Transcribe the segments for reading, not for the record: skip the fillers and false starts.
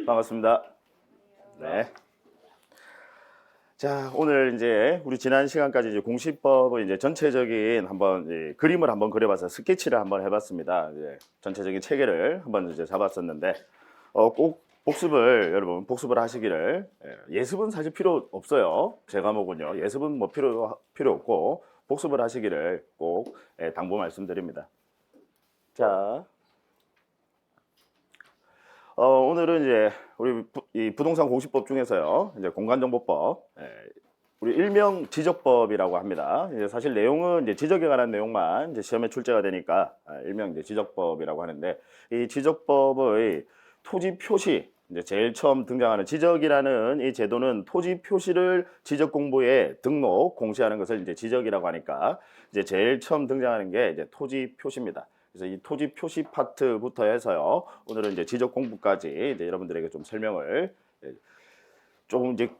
반갑습니다. 네. 자, 오늘 이제 우리 지난 시간까지 이제 공시법의 이제 전체적인 한번 이제 그림을 한번 그려봐서 스케치를 한번 해봤습니다. 이제 전체적인 체계를 한번 이제 잡았었는데, 꼭 복습을 여러분 복습을 하시기를. 예습은 사실 필요 없어요. 제 과목은요. 예습은 뭐 필요 없고 복습을 하시기를 꼭 당부 말씀드립니다. 자. 오늘은 이제 우리 이 부동산 공시법 중에서요, 이제 공간정보법, 우리 일명 지적법이라고 합니다. 이제 사실 내용은 이제 지적에 관한 내용만 이제 시험에 출제가 되니까 일명 이제 지적법이라고 하는데, 이 지적법의 토지 표시, 이제 제일 처음 등장하는 지적이라는 이 제도는 토지 표시를 지적 공부에 등록 공시하는 것을 이제 지적이라고 하니까, 이제 제일 처음 등장하는 게 이제 토지 표시입니다. 그래서 이 토지 표시 파트부터 해서요, 오늘은 이제 지적 공부까지 이제 여러분들에게 좀 설명을 조금 이제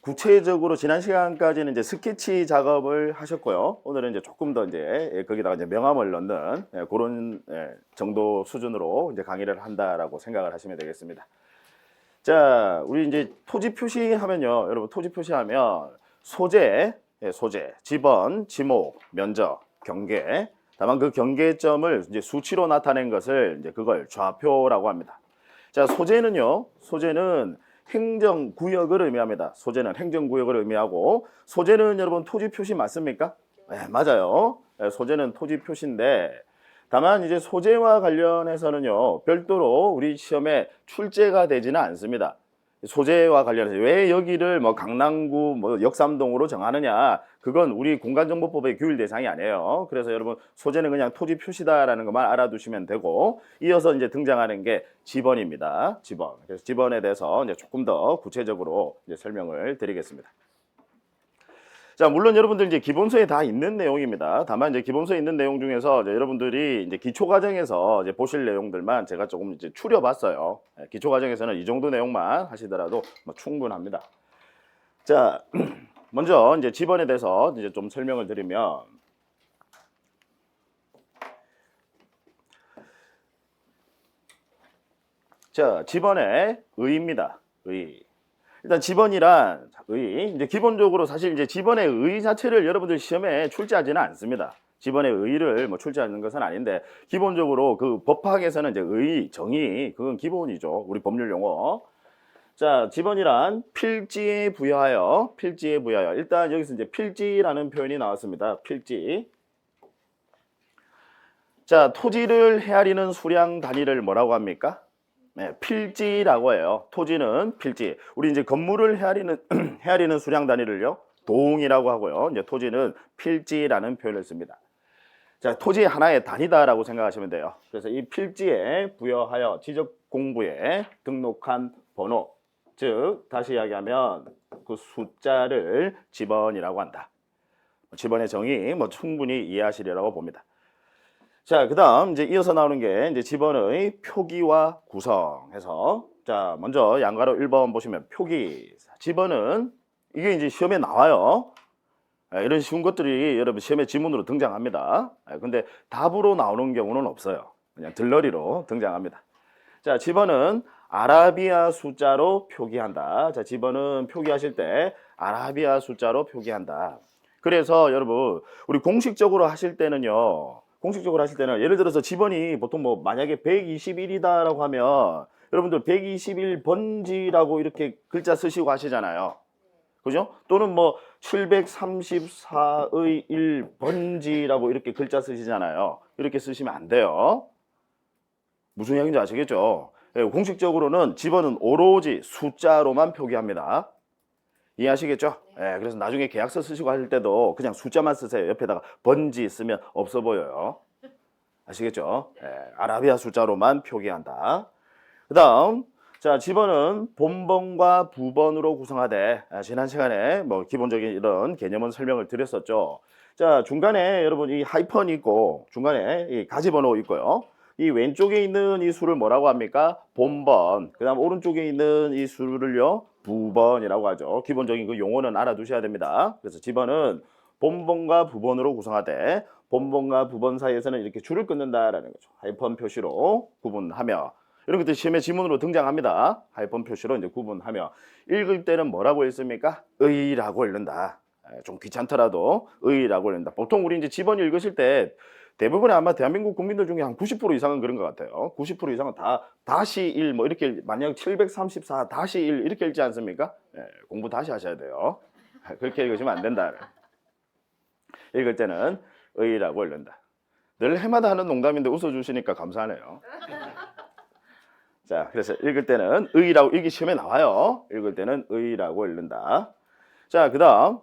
구체적으로 지난 시간까지는 이제 스케치 작업을 하셨고요. 오늘은 이제 조금 더 이제 거기다가 이제 명암을 넣는 그런 정도 수준으로 이제 강의를 한다라고 생각을 하시면 되겠습니다. 자, 우리 이제 토지 표시하면요, 여러분 토지 표시하면 소재, 지번, 지목, 면적, 경계. 다만 그 경계점을 이제 수치로 나타낸 것을 이제 그걸 좌표라고 합니다. 자, 소재는 행정구역을 의미합니다. 소재는 행정구역을 의미하고, 소재는 여러분 토지 표시 맞습니까? 네, 맞아요. 소재는 토지 표시인데, 다만 이제 소재와 관련해서는요, 별도로 우리 시험에 출제가 되지는 않습니다. 소재와 관련해서 왜 여기를 뭐 강남구 뭐 역삼동으로 정하느냐, 그건 우리 공간정보법의 규율 대상이 아니에요. 그래서 여러분 소재는 그냥 토지 표시다라는 것만 알아두시면 되고, 이어서 이제 등장하는 게 지번입니다. 지번. 그래서 지번에 대해서 이제 조금 더 구체적으로 이제 설명을 드리겠습니다. 자, 물론 여러분들 이제 기본서에 다 있는 내용입니다. 다만 이제 기본서에 있는 내용 중에서 이제 여러분들이 이제 기초 과정에서 이제 보실 내용들만 제가 조금 이제 추려봤어요. 기초 과정에서는 이 정도 내용만 하시더라도 뭐 충분합니다. 자, 먼저 이제 지번에 대해서 이제 좀 설명을 드리면, 자, 지번의 의입니다. 의. 일단 지번이란 이제 기본적으로 사실 이제 지번의 의 자체를 여러분들 시험에 출제하지는 않습니다. 지번의 의를 뭐 출제하는 것은 아닌데, 기본적으로 그 법학에서는 이제 의, 정의, 그건 기본이죠. 우리 법률 용어. 자, 지번이란 필지에 부여하여, 일단 여기서 이제 필지라는 표현이 나왔습니다. 필지. 자, 토지를 헤아리는 수량 단위를 뭐라고 합니까? 네, 필지라고 해요. 토지는 필지. 우리 이제 건물을 헤아리는 수량 단위를요, 동이라고 하고요. 이제 토지는 필지라는 표현을 씁니다. 자, 토지 하나의 단위다라고 생각하시면 돼요. 그래서 이 필지에 부여하여 지적 공부에 등록한 번호, 즉 다시 이야기하면 그 숫자를 지번이라고 한다. 지번의 정의 뭐 충분히 이해하시리라고 봅니다. 자, 그 다음 이제 이어서 나오는 게 이제 지번의 표기와 구성해서, 자, 먼저 양가로 1번 보시면 표기. 지번은 이게 이제 시험에 나와요. 이런 쉬운 것들이 여러분 시험에 지문으로 등장합니다. 근데 답으로 나오는 경우는 없어요. 그냥 들러리로 등장합니다. 자, 지번은 아라비아 숫자로 표기한다. 자, 지번은 표기하실 때 아라비아 숫자로 표기한다. 그래서 여러분 우리 공식적으로 하실 때는 예를 들어서 지번이 보통 뭐 만약에 121이다라고 하면 여러분들 121번지라고 이렇게 글자 쓰시고 하시잖아요. 그죠? 또는 뭐 734의 1번지라고 이렇게 글자 쓰시잖아요. 이렇게 쓰시면 안 돼요. 무슨 이야기인지 아시겠죠? 공식적으로는 지번은 오로지 숫자로만 표기합니다. 이해하시겠죠? 그래서 나중에 계약서 쓰시고 할 때도 그냥 숫자만 쓰세요. 옆에다가 번지 쓰면 없어 보여요. 아시겠죠? 아라비아 숫자로만 표기한다. 그 다음, 자, 지번은 본번과 부번으로 구성하되, 지난 시간에 뭐 기본적인 이런 개념은 설명을 드렸었죠. 자, 중간에 여러분 이 하이펀이 있고 중간에 이 가지번호 있고요. 이 왼쪽에 있는 이 수를 뭐라고 합니까? 본번. 그 다음 오른쪽에 있는 이 수를요, 부번이라고 하죠. 기본적인 그 용어는 알아두셔야 됩니다. 그래서 지번은 본번과 부번으로 구성하되, 본번과 부번 사이에서는 이렇게 줄을 끊는다라는 거죠. 하이펀 표시로 구분하며, 이런 것들 시험의 지문으로 등장합니다. 하이픈 표시로 이제 구분하며 읽을 때는 뭐라고 읽습니까? 의라고 읽는다. 좀 귀찮더라도 의라고 읽는다. 보통 우리 이제 집원 읽으실 때 대부분의 아마 대한민국 국민들 중에 한 90% 이상은 그런 것 같아요. 90% 이상은 다 다시 1 뭐 이렇게 만약 734 다시 1 이렇게 읽지 않습니까? 공부 다시 하셔야 돼요. 그렇게 읽으시면 안 된다. 읽을 때는 의라고 읽는다. 늘 해마다 하는 농담인데 웃어주시니까 감사하네요. 자, 그래서 읽을 때는 의라고, 읽기 시험에 나와요. 읽을 때는 의라고 읽는다. 자, 그 다음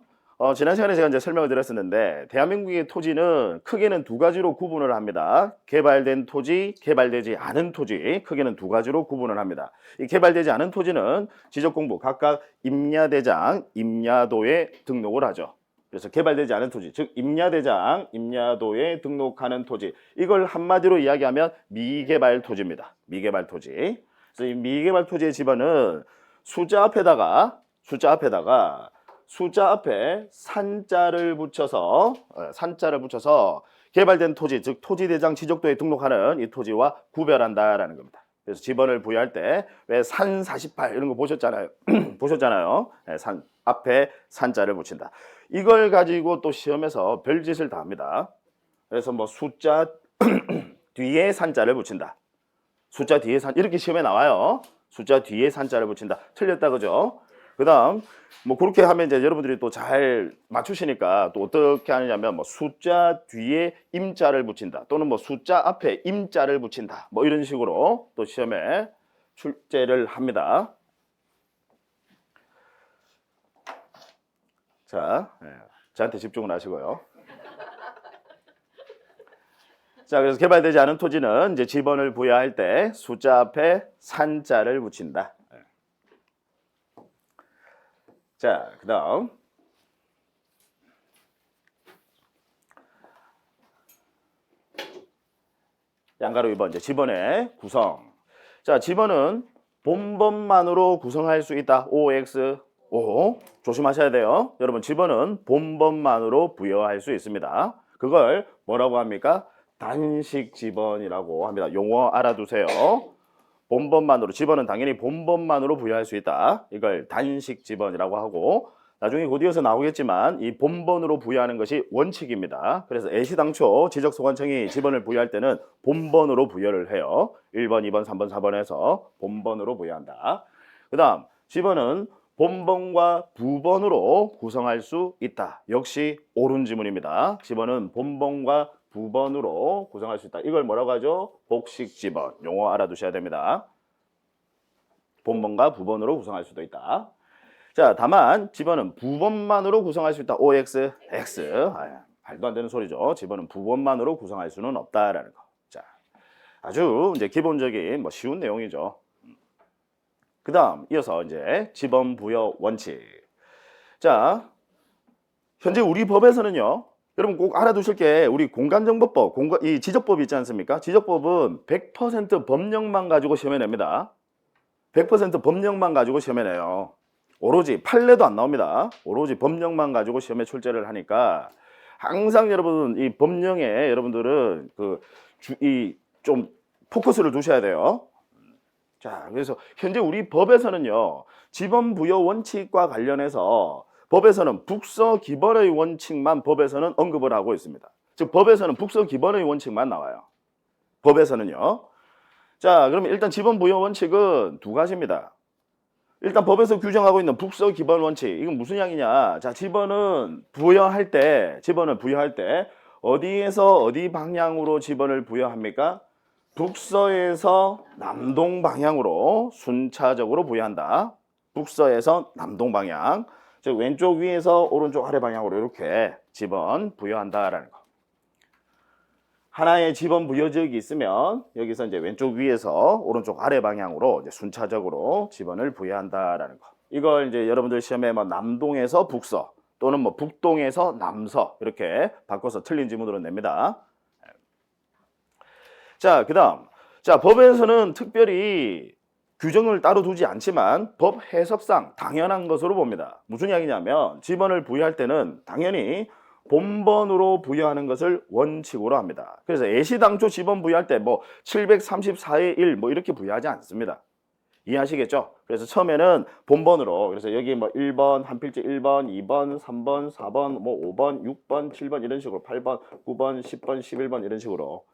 지난 시간에 제가 이제 설명을 드렸었는데 대한민국의 토지는 크게는 두 가지로 구분을 합니다. 개발된 토지, 개발되지 않은 토지, 크게는 두 가지로 구분을 합니다. 이 개발되지 않은 토지는 지적공부 각각 임야대장, 임야도에 등록을 하죠. 그래서 개발되지 않은 토지, 즉 임야대장, 임야도에 등록하는 토지, 이걸 한마디로 이야기하면 미개발 토지입니다. 미개발 토지. 그래서 이 미개발 토지의 지번은 숫자 앞에 산자를 붙여서 개발된 토지, 즉 토지대장 지적도에 등록하는 이 토지와 구별한다라는 겁니다. 그래서 지번을 부여할 때 왜 산 48 이런 거 보셨잖아요. 보셨잖아요. 산 앞에 산자를 붙인다. 이걸 가지고 또 시험에서 별짓을 다 합니다. 그래서 뭐 숫자 뒤에 산자를 붙인다. 숫자 뒤에 산 이렇게 시험에 나와요. 숫자 뒤에 산자를 붙인다. 틀렸다 그죠? 그다음 뭐 그렇게 하면 이제 여러분들이 또 잘 맞추시니까 또 어떻게 하느냐면 뭐 숫자 뒤에 임자를 붙인다. 또는 뭐 숫자 앞에 임자를 붙인다. 뭐 이런 식으로 또 시험에 출제를 합니다. 자, 저한테 집중을 하시고요. 자, 그래서 개발되지 않은 토지는 이제 지번을 부여할 때 숫자 앞에 산자를 붙인다. 자, 그 다음. 양가로 2번, 이제 지번의 구성. 자, 지번은 본번만으로 구성할 수 있다. OX, O. 조심하셔야 돼요. 여러분, 지번은 본번만으로 부여할 수 있습니다. 그걸 뭐라고 합니까? 단식 지번이라고 합니다. 용어 알아두세요. 본번만으로, 지번은 당연히 본번만으로 부여할 수 있다. 이걸 단식 지번이라고 하고, 나중에 곧 이어서 나오겠지만 이 본번으로 부여하는 것이 원칙입니다. 그래서 애시당초 지적소관청이 지번을 부여할 때는 본번으로 부여를 해요. 1번, 2번, 3번, 4번에서 본번으로 부여한다. 그 다음 지번은 본번과 부번으로 구성할 수 있다. 역시 옳은 지문입니다. 지번은 본번과 부번으로 구성할 수 있다. 이걸 뭐라고 하죠? 복식지번. 용어 알아두셔야 됩니다. 본번과 부번으로 구성할 수도 있다. 자, 다만 지번은 부번만으로 구성할 수 있다. OX, X. 말도 안 되는 소리죠. 지번은 부번만으로 구성할 수는 없다라는 거. 자, 아주 이제 기본적인 뭐 쉬운 내용이죠. 그 다음 이어서 이제 지번 부여 원칙. 자, 현재 우리 법에서는요. 여러분 꼭 알아두실 게 우리 공간정보법, 이 지적법이 있지 않습니까? 지적법은 100% 법령만 가지고 시험에 냅니다. 100% 법령만 가지고 시험에 내요. 오로지 판례도 안 나옵니다. 오로지 법령만 가지고 시험에 출제를 하니까 항상 여러분 이 법령에 여러분들은 좀 포커스를 두셔야 돼요. 자, 그래서 현재 우리 법에서는요. 지번 부여 원칙과 관련해서 법에서는 북서 기본의 원칙만 법에서는 언급을 하고 있습니다. 즉 법에서는 북서 기본의 원칙만 나와요. 법에서는요. 자, 그러면 일단 지번 부여 원칙은 두 가지입니다. 일단 법에서 규정하고 있는 북서 기본 원칙, 이건 무슨 이야기냐? 자, 지번은 부여할 때 어디에서 어디 방향으로 지번을 부여합니까? 북서에서 남동 방향으로 순차적으로 부여한다. 북서에서 남동 방향, 즉 왼쪽 위에서 오른쪽 아래 방향으로 이렇게 지번 부여한다라는 거. 하나의 지번 부여 지역이 있으면 여기서 이제 왼쪽 위에서 오른쪽 아래 방향으로 이제 순차적으로 지번을 부여한다라는 거. 이걸 이제 여러분들 시험에 뭐 남동에서 북서 또는 뭐 북동에서 남서 이렇게 바꿔서 틀린 지문으로 냅니다. 자, 그다음. 자, 법에서는 특별히 규정을 따로 두지 않지만 법 해석상 당연한 것으로 봅니다. 무슨 이야기냐면 지번을 부여할 때는 당연히 본번으로 부여하는 것을 원칙으로 합니다. 그래서 애시당초 지번 부여할 때 뭐 734의 1 뭐 이렇게 부여하지 않습니다. 이해하시겠죠? 그래서 처음에는 본번으로, 그래서 여기 뭐 1번, 한 필지 1번, 2번, 3번, 4번, 뭐 5번, 6번, 7번 이런 식으로 8번, 9번, 10번, 11번 이런 식으로.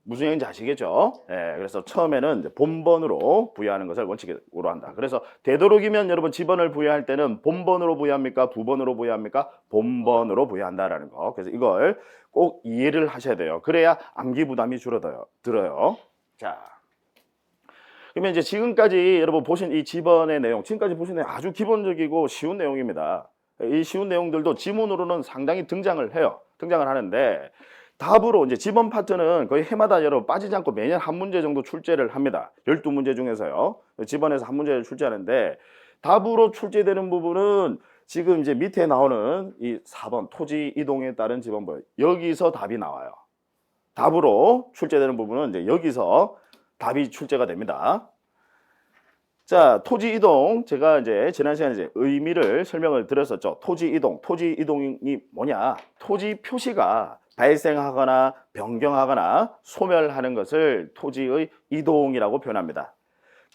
무슨 얘기인지 아시겠죠? 예, 그래서 처음에는 이제 본번으로 부여하는 것을 원칙으로 한다. 그래서 되도록이면 여러분 지번을 부여할 때는 본번으로 부여합니까? 부번으로 부여합니까? 본번으로 부여한다라는 거. 그래서 이걸 꼭 이해를 하셔야 돼요. 그래야 암기 부담이 줄어들어요. 자, 그러면 이제 지금까지 여러분 보신 이 지번의 내용, 지금까지 보신 내용 아주 기본적이고 쉬운 내용입니다. 이 쉬운 내용들도 지문으로는 상당히 등장을 해요. 등장을 하는데 답으로 이제 지번 파트는 거의 해마다 여러분 빠지지 않고 매년 한 문제 정도 출제를 합니다. 12문제 중에서요. 지번에서 한 문제를 출제하는데 답으로 출제되는 부분은 지금 이제 밑에 나오는 이 4번 토지 이동에 따른 지번부, 여기서 답이 나와요. 답으로 출제되는 부분은 이제 여기서 답이 출제가 됩니다. 자, 토지 이동, 제가 이제 지난 시간에 이제 의미를 설명을 드렸었죠. 토지 이동이 뭐냐? 토지 표시가 발생하거나 변경하거나 소멸하는 것을 토지의 이동이라고 표현합니다.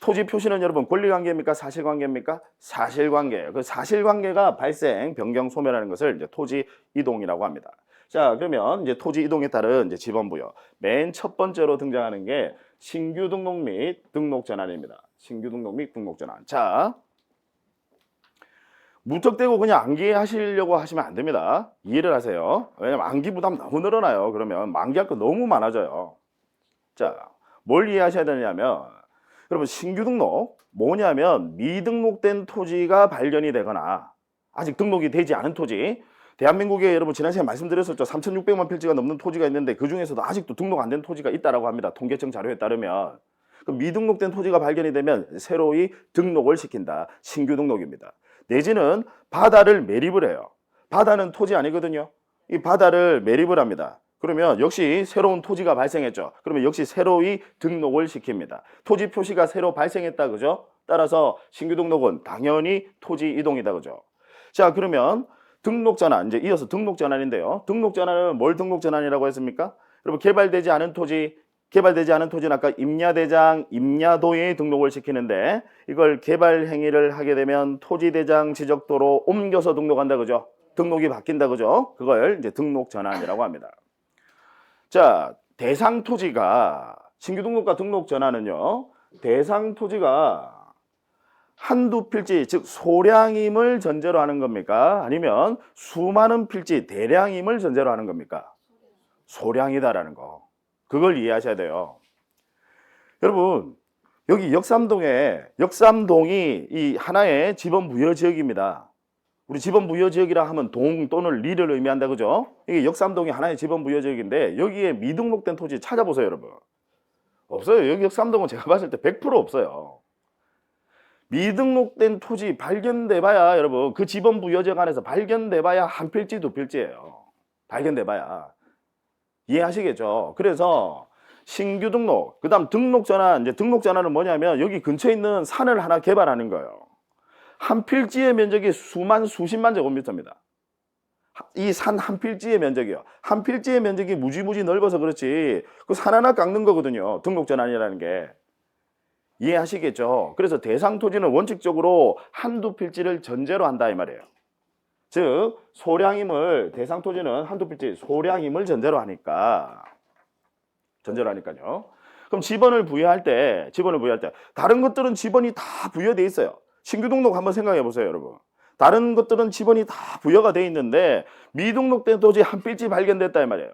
토지 표시는 여러분 권리관계입니까? 사실관계입니까? 사실관계예요. 그 사실관계가 발생, 변경, 소멸하는 것을 이제 토지 이동이라고 합니다. 자, 그러면 이제 토지 이동에 따른 이제 지번부여. 맨 첫 번째로 등장하는 게 신규 등록 및 등록 전환입니다. 신규 등록 및 등록 전환. 자, 무턱대고 그냥 암기하시려고 하시면 안 됩니다. 이해를 하세요. 왜냐면 암기 부담 너무 늘어나요. 그러면 암기할 거 너무 많아져요. 자, 뭘 이해하셔야 되냐면 여러분 신규 등록 뭐냐면 미등록된 토지가 발견이 되거나 아직 등록이 되지 않은 토지, 대한민국에 여러분 지난 시간에 말씀드렸었죠. 3,600만 필지가 넘는 토지가 있는데 그 중에서도 아직도 등록 안 된 토지가 있다라고 합니다. 통계청 자료에 따르면. 그럼 미등록된 토지가 발견이 되면 새로이 등록을 시킨다. 신규 등록입니다. 내지는 바다를 매립을 해요. 바다는 토지 아니거든요. 이 바다를 매립을 합니다. 그러면 역시 새로운 토지가 발생했죠. 그러면 역시 새로이 등록을 시킵니다. 토지 표시가 새로 발생했다, 그죠? 따라서 신규 등록은 당연히 토지 이동이다, 그죠? 자, 그러면 등록 전환, 이제 이어서 등록 전환인데요. 등록 전환은 뭘 등록 전환이라고 했습니까? 여러분 개발되지 않은 토지는 아까 임야대장, 임야도에 등록을 시키는데 이걸 개발 행위를 하게 되면 토지대장 지적도로 옮겨서 등록한다, 그죠? 등록이 바뀐다, 그죠? 그걸 이제 등록 전환이라고 합니다. 자, 대상 토지가 신규 등록과 등록 전환은요. 대상 토지가 한두 필지, 즉 소량임을 전제로 하는 겁니까? 아니면 수많은 필지, 대량임을 전제로 하는 겁니까? 소량이다라는 거. 그걸 이해하셔야 돼요. 여러분, 여기 역삼동이 이 하나의 지번 부여 지역입니다. 우리 지번 부여 지역이라 하면 동 또는 리를 의미한다, 그죠? 이게 역삼동이 하나의 지번 부여 지역인데 여기에 미등록된 토지 찾아보세요, 여러분. 없어요. 여기 역삼동은 제가 봤을 때 100% 없어요. 미등록된 토지 발견돼봐야 여러분 그 지번 부여 지역 안에서 발견돼봐야 한 필지, 두 필지예요. 발견돼봐야. 이해하시겠죠? 그래서 신규 등록, 그 다음 등록 전환. 이제 등록 전환은 뭐냐면 여기 근처에 있는 산을 하나 개발하는 거예요. 한 필지의 면적이 수십만 제곱미터입니다. 이 산 한 필지의 면적이요. 한 필지의 면적이 무지무지 넓어서 그렇지 그 산 하나 깎는 거거든요. 등록 전환이라는 게. 이해하시겠죠? 그래서 대상 토지는 원칙적으로 한두 필지를 전제로 한다 이 말이에요. 즉 소량임을, 대상 토지는 한두 필지 소량임을 전제로 하니까요. 그럼 지번을 부여할 때 다른 것들은 지번이 다 부여돼 있어요. 신규 등록 한번 생각해 보세요, 여러분. 다른 것들은 지번이 다 부여가 돼 있는데 미등록된 토지 한 필지 발견됐다 이 말이에요.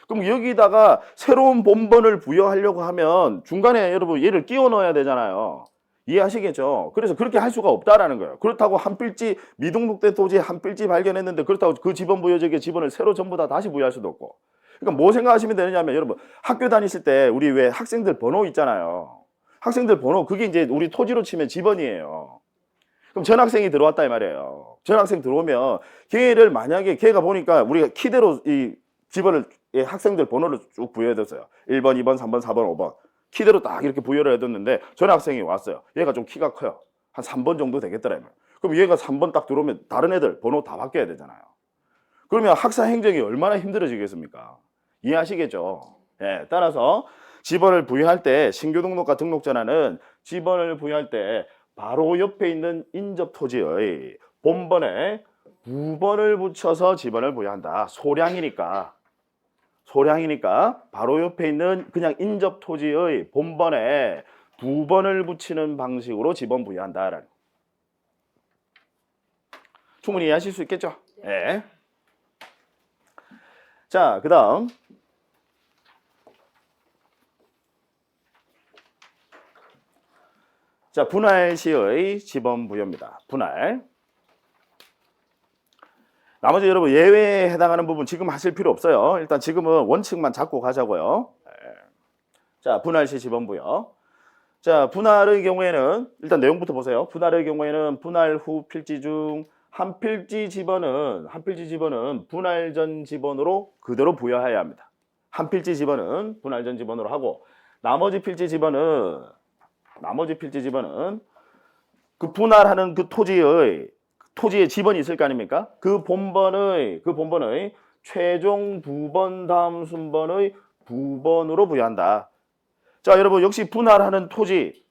그럼 여기다가 새로운 본번을 부여하려고 하면 중간에 여러분 얘를 끼워 넣어야 되잖아요. 이해하시겠죠? 그래서 그렇게 할 수가 없다라는 거예요. 그렇다고 한 필지, 미등록된 토지 한 필지 발견했는데 그렇다고 그 지번 부여지역의 지번을 새로 전부 다 다시 부여할 수도 없고. 그러니까 뭐 생각하시면 되느냐면 여러분 학교 다니실 때 우리 왜 학생들 번호 있잖아요. 학생들 번호 그게 이제 우리 토지로 치면 지번이에요. 그럼 전학생이 들어왔다 이 말이에요. 전학생 들어오면 걔가 보니까 우리가 키대로 이 지번을 학생들 번호를 쭉 부여해뒀어요. 1번, 2번, 3번, 4번, 5번. 키대로 딱 이렇게 부여를 해뒀는데 전학생이 왔어요. 얘가 좀 키가 커요. 한 3번 정도 되겠더라. 그럼 얘가 3번 딱 들어오면 다른 애들 번호 다 바뀌어야 되잖아요. 그러면 학사 행정이 얼마나 힘들어지겠습니까? 이해하시겠죠? 예, 따라서 지번을 부여할 때 신규 등록과 등록 전환은 지번을 부여할 때 바로 옆에 있는 인접 토지의 본번에 부번을 붙여서 지번을 부여한다. 소량이니까 바로 옆에 있는 그냥 인접 토지의 본번에 부번을 붙이는 방식으로 지번 부여한다. 충분히 이해하실 수 있겠죠? 네. 자, 그 다음 자, 분할 시의 지번 부여입니다. 분할. 나머지 여러분 예외에 해당하는 부분 지금 하실 필요 없어요. 일단 지금은 원칙만 잡고 가자고요. 자, 분할 시 지번 부여. 자, 분할의 경우에는 일단 내용부터 보세요. 분할의 경우에는 분할 후 필지 중 한 필지 지번은 분할 전 지번으로 그대로 부여해야 합니다. 한 필지 지번은 분할 전 지번으로 하고 나머지 필지 지번은 그 분할하는 그 토지의 지번이 있을 거 아닙니까? 그 본번의 최종 부번 다음 순번의 부번으로 부여한다. 자, 여러분 역시 분할하는 토지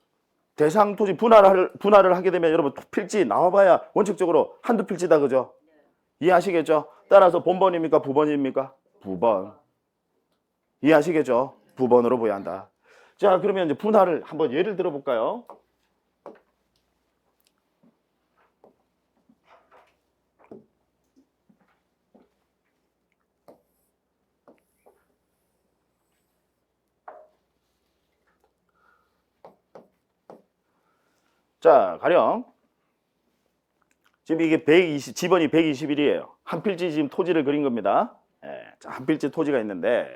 대상 토지 분할을 하게 되면 여러분 필지 나와봐야 원칙적으로 한두 필지다, 그죠? 이해하시겠죠? 따라서 본번입니까? 부번입니까? 부번. 이해하시겠죠? 부번으로 부여한다. 자, 그러면 이제 분할을 한번 예를 들어 볼까요? 자, 가령 지금 이게 지번이 120일이에요. 한 필지 지금 토지를 그린 겁니다. 예, 자, 한 필지 토지가 있는데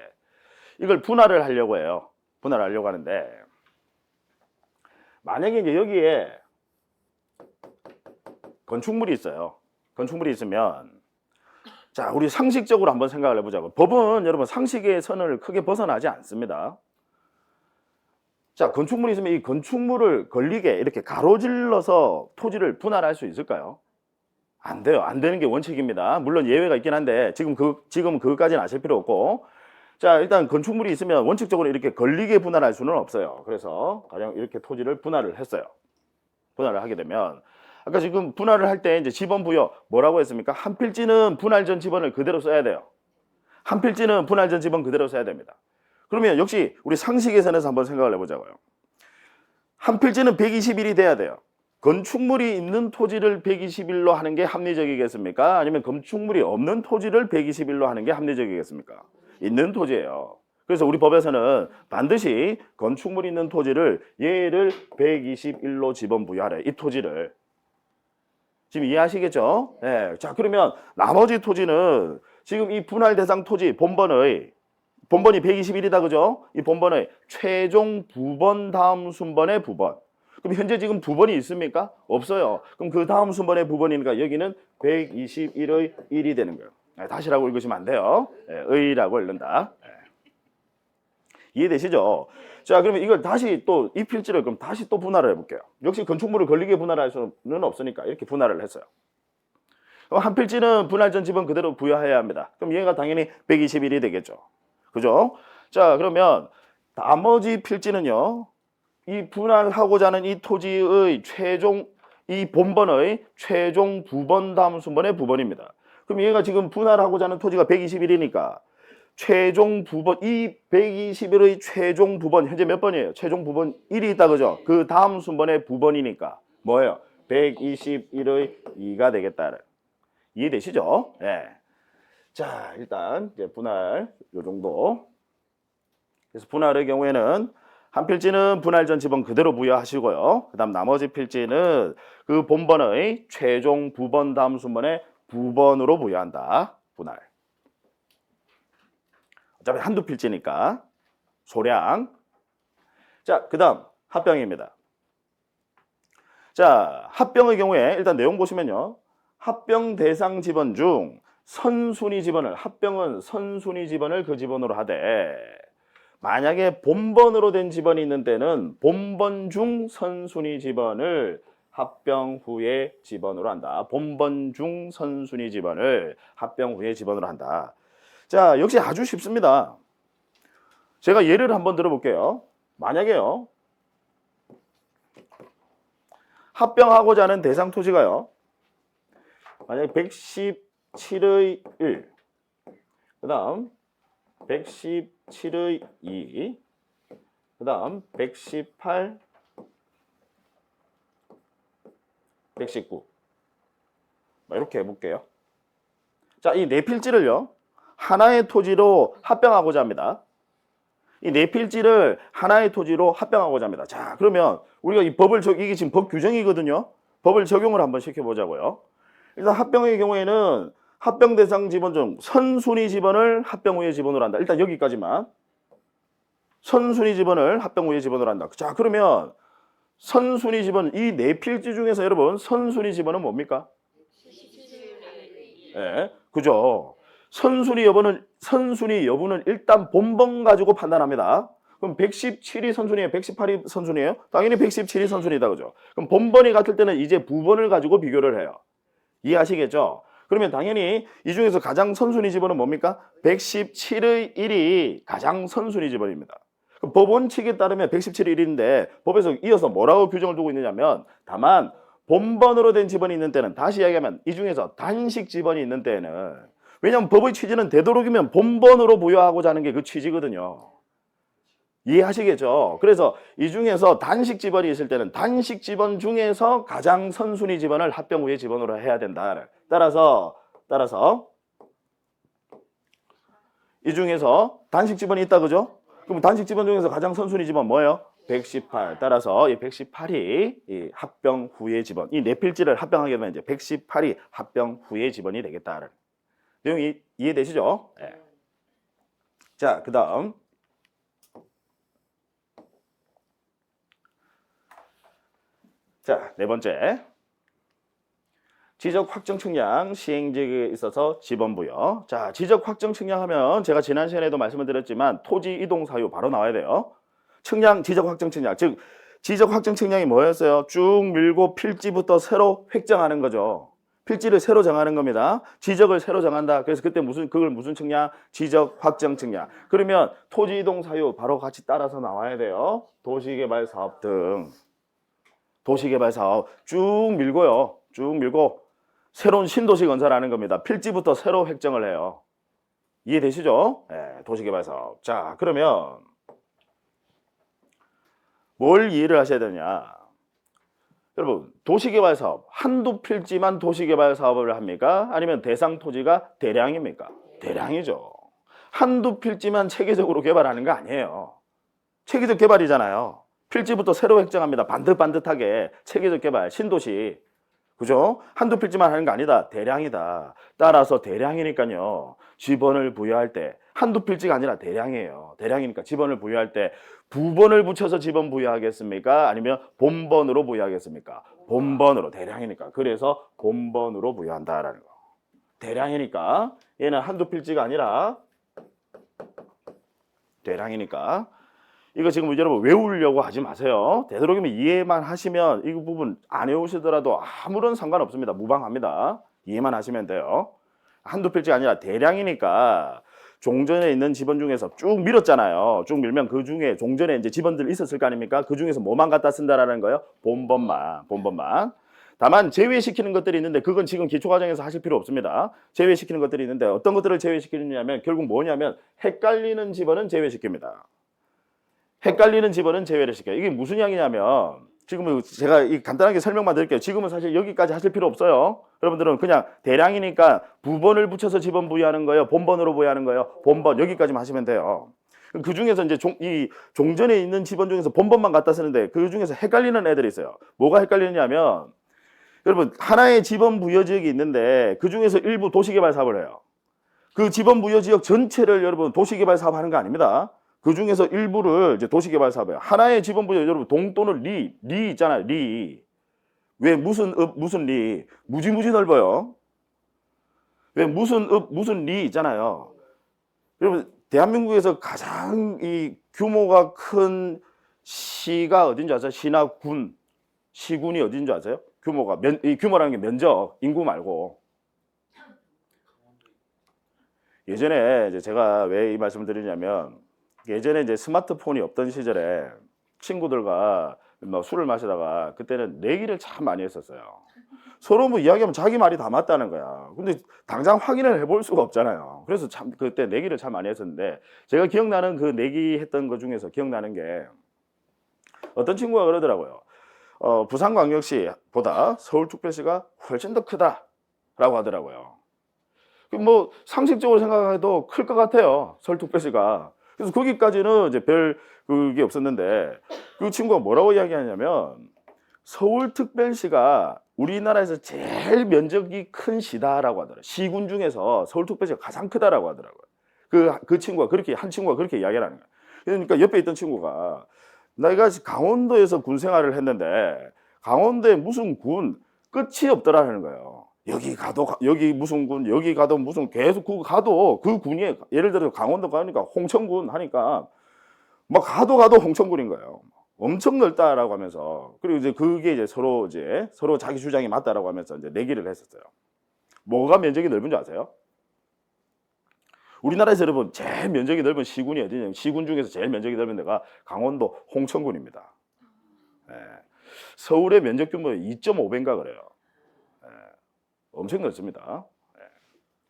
이걸 분할을 하려고 해요. 분할하려고 하는데 만약에 이제 여기에 건축물이 있어요. 건축물이 있으면 자, 우리 상식적으로 한번 생각을 해보자고. 법은 여러분 상식의 선을 크게 벗어나지 않습니다. 자, 건축물이 있으면 이 건축물을 걸리게 이렇게 가로질러서 토지를 분할할 수 있을까요? 안 돼요. 안 되는 게 원칙입니다. 물론 예외가 있긴 한데 지금 그것까지는 아실 필요 없고, 자, 일단 건축물이 있으면 원칙적으로 이렇게 걸리게 분할할 수는 없어요. 그래서 가령 이렇게 토지를 분할을 했어요. 분할을 하게 되면 아까 지금 분할을 할 때 이제 지번 부여 뭐라고 했습니까? 한 필지는 분할 전 지번을 그대로 써야 돼요. 한 필지는 분할 전 지번 그대로 써야 됩니다. 그러면 역시 우리 상식의 선에서 한번 생각을 해보자고요. 한 필지는 120일이 돼야 돼요. 건축물이 있는 토지를 120일로 하는 게 합리적이겠습니까? 아니면 건축물이 없는 토지를 120일로 하는 게 합리적이겠습니까? 있는 토지예요. 그래서 우리 법에서는 반드시 건축물이 있는 토지를 얘를 121로 지번 부여하래. 이 토지를. 지금 이해하시겠죠? 네. 자, 그러면 나머지 토지는 지금 이 분할 대상 토지 본번이 121이다, 그죠? 이 본번의 최종 부번 다음 순번의 부번. 그럼 현재 지금 부번이 있습니까? 없어요. 그럼 그 다음 순번의 부번이니까 여기는 121의 1이 되는 거예요. 네, 다시라고 읽으시면 안 돼요. 네, 의라고 읽는다. 네. 이해되시죠? 자, 그러면 이걸 다시 또 이 필지를 그럼 다시 또 분할을 해볼게요. 역시 건축물을 걸리게 분할할 수는 없으니까 이렇게 분할을 했어요. 그럼 한 필지는 분할 전 지번 그대로 부여해야 합니다. 그럼 얘가 당연히 121이 되겠죠. 그죠? 자, 그러면 나머지 필지는요. 이 분할하고자 하는 이 토지의 이 본번의 최종 부번 다음 순번의 부번입니다. 그럼 얘가 지금 분할하고자 하는 토지가 121이니까 최종 부번, 이 121의 최종 부번, 현재 몇 번이에요? 최종 부번 1이 있다, 그죠? 그 다음 순번의 부번이니까 뭐예요? 121의 2가 되겠다. 이해되시죠? 네. 자, 일단 이제 분할 요 정도. 그래서 분할의 경우에는 한 필지는 분할 전 지번 그대로 부여하시고요. 그 다음 나머지 필지는 그 본번의 최종 부번 다음 순번의 부번으로 부여한다. 분할. 어차피 한두 필지니까 소량. 자, 그 다음 합병입니다. 자, 합병의 경우에 일단 내용 보시면요. 합병 대상 지번 중 선순위 지번을, 합병은 선순위 지번을 그 지번으로 하되 만약에 본번으로 된 지번이 있는 때는 본번 중 선순위 지번을 합병 후에 지번으로 한다. 본번 중 선순위 지번을 합병 후에 지번으로 한다. 자, 역시 아주 쉽습니다. 제가 예를 한번 들어볼게요. 만약에요, 합병하고자 하는 대상 토지가요, 만약에 117의 1, 그 다음 117의 2, 그 다음 118, 119 이렇게 해볼게요. 자, 이 네 필지를요, 하나의 토지로 합병하고자 합니다. 이 네 필지를 하나의 토지로 합병하고자 합니다. 자, 그러면 우리가 이 법을 이게 지금 법 규정이거든요. 법을 적용을 한번 시켜보자고요. 일단 합병의 경우에는 합병 대상 지번 중 선순위 지번을 합병 후에 지번으로 한다. 일단 여기까지만. 선순위 지번을 합병 후에 지번으로 한다. 자, 그러면 선순위 지번, 이 네 필지 중에서 여러분 선순위 지번은 뭡니까? 네, 그죠? 선순위 여부는 일단 본번 가지고 판단합니다. 그럼 117이 선순위예요? 118이 선순위예요? 당연히 117이 선순위다, 그죠? 그럼 본번이 같을 때는 이제 부번을 가지고 비교를 해요. 이해하시겠죠? 그러면 당연히 이 중에서 가장 선순위 지번은 뭡니까? 117의 1이 가장 선순위 지번입니다. 법 원칙에 따르면 117의 1인데 법에서 이어서 뭐라고 규정을 두고 있느냐면, 다만 본번으로 된 지번이 있는 때는, 다시 이야기하면 이 중에서 단식 지번이 있는 때는, 왜냐하면 법의 취지는 되도록이면 본번으로 부여하고자 하는 게 그 취지거든요. 이해하시겠죠? 그래서 이 중에서 단식 지번이 있을 때는 단식 지번 중에서 가장 선순위 지번을 합병 후에 지번으로 해야 된다. 따라서 이 중에서 단식 지번이 있다, 그죠? 그럼 단식 지번 중에서 가장 선순위 지번 뭐예요? 118. 따라서 이 118이 이 합병 후의 지번, 이 네 필지를 합병하게 되면 이제 118이 합병 후의 지번이 되겠다. 내용이 이해되시죠? 네. 자, 그 다음 자, 네 번째, 지적 확정 측량 시행지에 있어서 지번 부여. 자, 지적 확정 측량하면 제가 지난 시간에도 말씀을 드렸지만 토지 이동 사유 바로 나와야 돼요. 측량, 지적 확정 측량, 즉 지적 확정 측량이 뭐였어요? 쭉 밀고 필지부터 새로 획정하는 거죠. 필지를 새로 정하는 겁니다. 지적을 새로 정한다. 그래서 그때 그걸 무슨 측량? 지적 확정 측량. 그러면 토지 이동 사유 바로 같이 따라서 나와야 돼요. 도시개발 사업 등. 도시개발 사업 쭉 밀고요. 쭉 밀고 새로운 신도시 건설하는 겁니다. 필지부터 새로 획정을 해요. 이해되시죠? 네, 도시개발 사업. 자, 그러면 뭘 이해를 하셔야 되냐? 여러분, 도시개발 사업 한두 필지만 도시개발 사업을 합니까? 아니면 대상 토지가 대량입니까? 대량이죠. 한두 필지만 체계적으로 개발하는 거 아니에요. 체계적 개발이잖아요. 필지부터 새로 획정합니다. 반듯반듯하게 체계적 개발, 신도시. 그죠? 한두 필지만 하는 거 아니다. 대량이다. 따라서 대량이니까요. 지번을 부여할 때 한두 필지가 아니라 대량이에요. 대량이니까 지번을 부여할 때 부번을 붙여서 지번 부여하겠습니까? 아니면 본번으로 부여하겠습니까? 본번으로. 대량이니까. 그래서 본번으로 부여한다라는 거. 대량이니까 얘는 한두 필지가 아니라 대량이니까. 이거 지금 여러분 외우려고 하지 마세요. 되도록이면 이해만 하시면 이 부분 안 외우시더라도 아무런 상관없습니다. 무방합니다. 이해만 하시면 돼요. 한두 필지가 아니라 대량이니까 종전에 있는 지번 중에서 쭉 밀었잖아요. 쭉 밀면 그 중에 종전에 이제 지번들 있었을 거 아닙니까? 그 중에서 뭐만 갖다 쓴다라는 거예요? 본번만. 다만 제외시키는 것들이 있는데 그건 지금 기초과정에서 하실 필요 없습니다. 제외시키는 것들이 있는데 어떤 것들을 제외시키느냐면 결국 뭐냐면 헷갈리는 지번은 제외시킵니다. 헷갈리는 지번은 제외를 시켜요. 이게 무슨 이야기냐면 지금은 제가 간단하게 설명만 드릴게요. 지금은 사실 여기까지 하실 필요 없어요. 여러분들은 그냥 대량이니까 부번을 붙여서 지번 부여하는 거예요. 본번으로 부여하는 거예요. 본번 여기까지만 하시면 돼요. 그 중에서 이제 이 종전에 있는 지번 중에서 본번만 갖다 쓰는데 그 중에서 헷갈리는 애들이 있어요. 뭐가 헷갈리느냐면 여러분 하나의 지번 부여 지역이 있는데 그 중에서 일부 도시개발 사업을 해요. 그 지번 부여 지역 전체를 여러분 도시개발 사업 하는 거 아닙니다. 그 중에서 일부를 이제 도시개발 사업이에요. 하나의 지번 부여 여러분 동 또는 리 있잖아요. 리. 왜 무슨 무슨 리? 무지무지 넓어요. 왜 무슨 리 있잖아요. 여러분 대한민국에서 가장 이 규모가 큰 시가 어딘지 아세요? 시나 군. 시군이 어딘 줄 아세요? 규모가 이 규모라는 게 면적, 인구 말고. 예전에 이제 제가 왜 이 말씀을 드리냐면 예전에 이제 스마트폰이 없던 시절에 친구들과 뭐 술을 마시다가 그때는 내기를 참 많이 했었어요. 서로 뭐 이야기하면 자기 말이 다 맞다는 거야. 근데 당장 확인을 해볼 수가 없잖아요. 그래서 참 그때 내기를 참 많이 했었는데 제가 기억나는 그 내기 했던 것 중에서 기억나는 게 어떤 친구가 그러더라고요. 부산광역시보다 서울특별시가 훨씬 더 크다라고 하더라고요. 뭐 상식적으로 생각해도 클 것 같아요. 서울특별시가. 그래서 거기까지는 이제 별 그게 없었는데 그 친구가 뭐라고 이야기하냐면 서울특별시가 우리나라에서 제일 면적이 큰 시다라고 하더라고요. 시군 중에서 서울특별시가 가장 크다라고 하더라고요. 그 친구가 그렇게 한 친구가 그렇게 이야기를 하는 거예요. 그러니까 옆에 있던 친구가 내가 강원도에서 군 생활을 했는데 강원도에 무슨 군 끝이 없더라는 거예요. 여기 가도 여기 무슨 군 여기 가도 무슨 계속 그 가도 그 군이 예를 들어서 강원도 가니까 홍천군 하니까 막 가도 홍천군인 거예요. 엄청 넓다라고 하면서 그리고 이제 그게 이제 서로 자기 주장이 맞다라고 하면서 이제 내기를 했었어요. 뭐가 면적이 넓은 줄 아세요? 우리나라에서 여러분 제일 면적이 넓은 시군이 어디냐면 시군 중에서 제일 면적이 넓은 데가 강원도 홍천군입니다. 예. 서울의 면적 규모 2.5배인가 그래요. 예. 엄청 넓습니다. 예.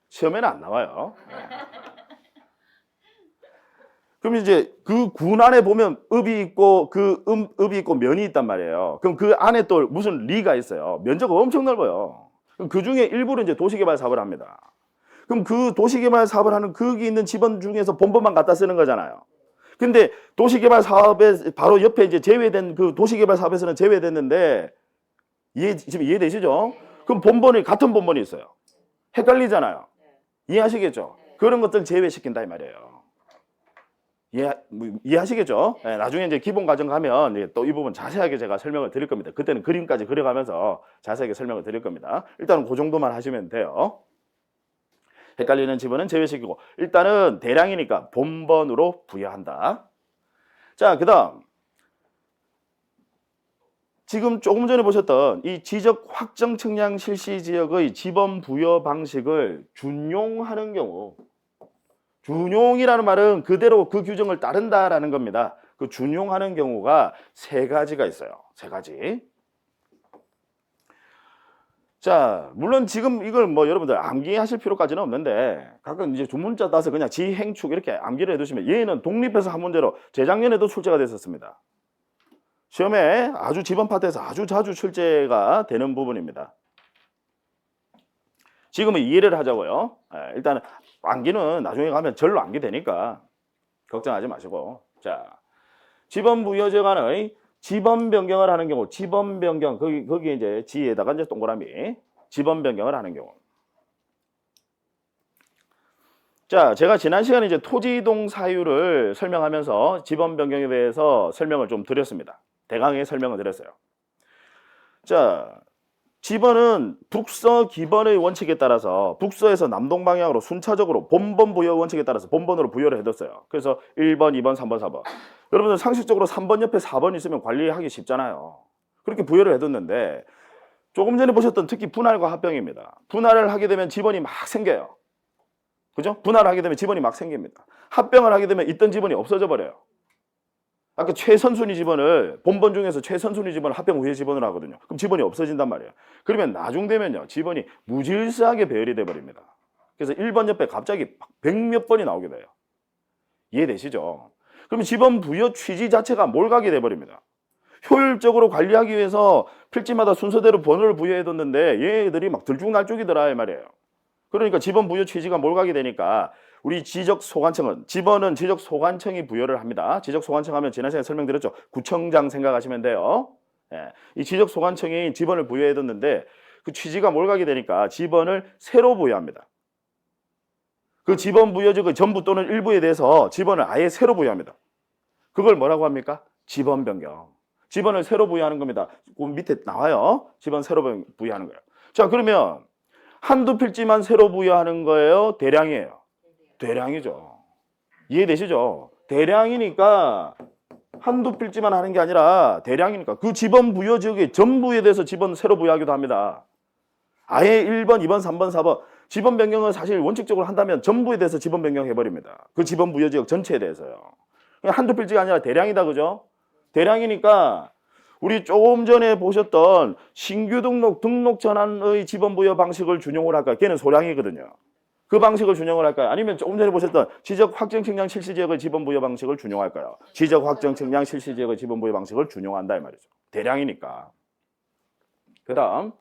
시험에는 안 나와요. 예. 그럼 이제 그 군 안에 보면 읍이 있고 읍이 있고 면이 있단 말이에요. 그럼 그 안에 또 무슨 리가 있어요. 면적이 엄청 넓어요. 그 중에 일부는 이제 도시개발 사업을 합니다. 그럼 그 도시개발 사업을 하는 거기 있는 지번 중에서 본본만 갖다 쓰는 거잖아요. 근데 도시개발 사업에 바로 옆에 이제 제외된 그 도시개발 사업에서는 제외됐는데 지금 이해되시죠? 그럼 본본이 같은 본본이 있어요. 헷갈리잖아요. 이해하시겠죠? 그런 것들 제외시킨다 이 말이에요. 이해하시겠죠? 네, 나중에 이제 기본 과정 가면 또 이 부분 자세하게 제가 설명을 드릴 겁니다. 그때는 그림까지 그려가면서 자세하게 설명을 드릴 겁니다. 일단은 그 정도만 하시면 돼요. 헷갈리는 지번은 제외시키고 일단은 대량이니까 본번으로 부여한다. 자, 그 다음 지금 조금 전에 보셨던 이 지적 확정 측량 실시 지역의 지번 부여 방식을 준용하는 경우 준용이라는 말은 그대로 그 규정을 따른다라는 겁니다. 그 준용하는 경우가 세 가지가 있어요. 세 가지. 자, 물론 지금 이걸 뭐 여러분들 암기하실 필요까지는 없는데 가끔 이제 주문자 따서 그냥 지행축 이렇게 암기를 해두시면 얘는 독립해서 한 문제로 재작년에도 출제가 됐었습니다. 시험에 아주 지번 파트에서 아주 자주 출제가 되는 부분입니다. 지금은 이해를 하자고요. 일단 암기는 나중에 가면 절로 암기되니까 걱정하지 마시고. 자, 지번 부여제간의 지번 변경을 하는 경우, 지번 변경 거기 이제 지에다가 이제 동그라미 지번 변경을 하는 경우. 자, 제가 지난 시간에 이제 토지 이동 사유를 설명하면서 지번 변경에 대해서 설명을 좀 드렸습니다. 대강의 설명을 드렸어요. 자, 지번은 북서 기번의 원칙에 따라서 북서에서 남동 방향으로 순차적으로 본번 부여 원칙에 따라서 본번으로 부여를 해뒀어요. 그래서 1번, 2번, 3번, 4번. 여러분들 상식적으로 3번 옆에 4번 있으면 관리하기 쉽잖아요. 그렇게 부여를 해뒀는데 조금 전에 보셨던 특히 분할과 합병입니다. 분할을 하게 되면 지번이 막 생겨요. 그죠? 분할을 하게 되면 지번이 막 생깁니다. 합병을 하게 되면 있던 지번이 없어져 버려요. 아까 최선순위 지번을 본번 중에서 최선순위 지번을 합병 후에 지번으로 하거든요. 그럼 지번이 없어진단 말이에요. 그러면 나중 되면요. 지번이 무질서하게 배열이 돼버립니다. 그래서 1번 옆에 갑자기 100몇 번이 나오게 돼요. 이해되시죠? 그러면 지번 부여 취지 자체가 몰각이 돼버립니다. 효율적으로 관리하기 위해서 필지마다 순서대로 번호를 부여해뒀는데 얘들이 막 들쭉날쭉이더라 이 말이에요. 그러니까 지번 부여 취지가 몰각이 되니까 우리 지적소관청은 지번은 지적소관청이 부여를 합니다. 지적소관청 하면 지난 시간에 설명드렸죠. 구청장 생각하시면 돼요. 예, 이 지적소관청이 지번을 부여해뒀는데 그 취지가 몰각이 되니까 지번을 새로 부여합니다. 그 지번 부여직의 전부 또는 일부에 대해서 지번을 아예 새로 부여합니다. 그걸 뭐라고 합니까? 지번 변경. 지번을 새로 부여하는 겁니다. 그 밑에 나와요. 지번 새로 부여하는 거예요. 자, 그러면 한두 필지만 새로 부여하는 거예요? 대량이에요? 대량이죠. 이해되시죠? 대량이니까 한두 필지만 하는 게 아니라 대량이니까 그 지번 부여 지역의 전부에 대해서 지번 새로 부여하기도 합니다. 아예 1번, 2번, 3번, 4번 지번 변경은 사실 원칙적으로 한다면 전부에 대해서 지번 변경해버립니다. 그 지번 부여 지역 전체에 대해서요. 한두 필지가 아니라 대량이다, 그죠? 대량이니까 우리 조금 전에 보셨던 신규 등록 전환의 지번 부여 방식을 준용을 할까요? 걔는 소량이거든요. 그 방식을 준용을 할까요? 아니면 조금 전에 보셨던 지적 확정 측량 실시 지역의 지번 부여 방식을 준용할까요? 지적 확정 측량 실시 지역의 지번 부여 방식을 준용한다 이 말이죠. 대량이니까. 그다음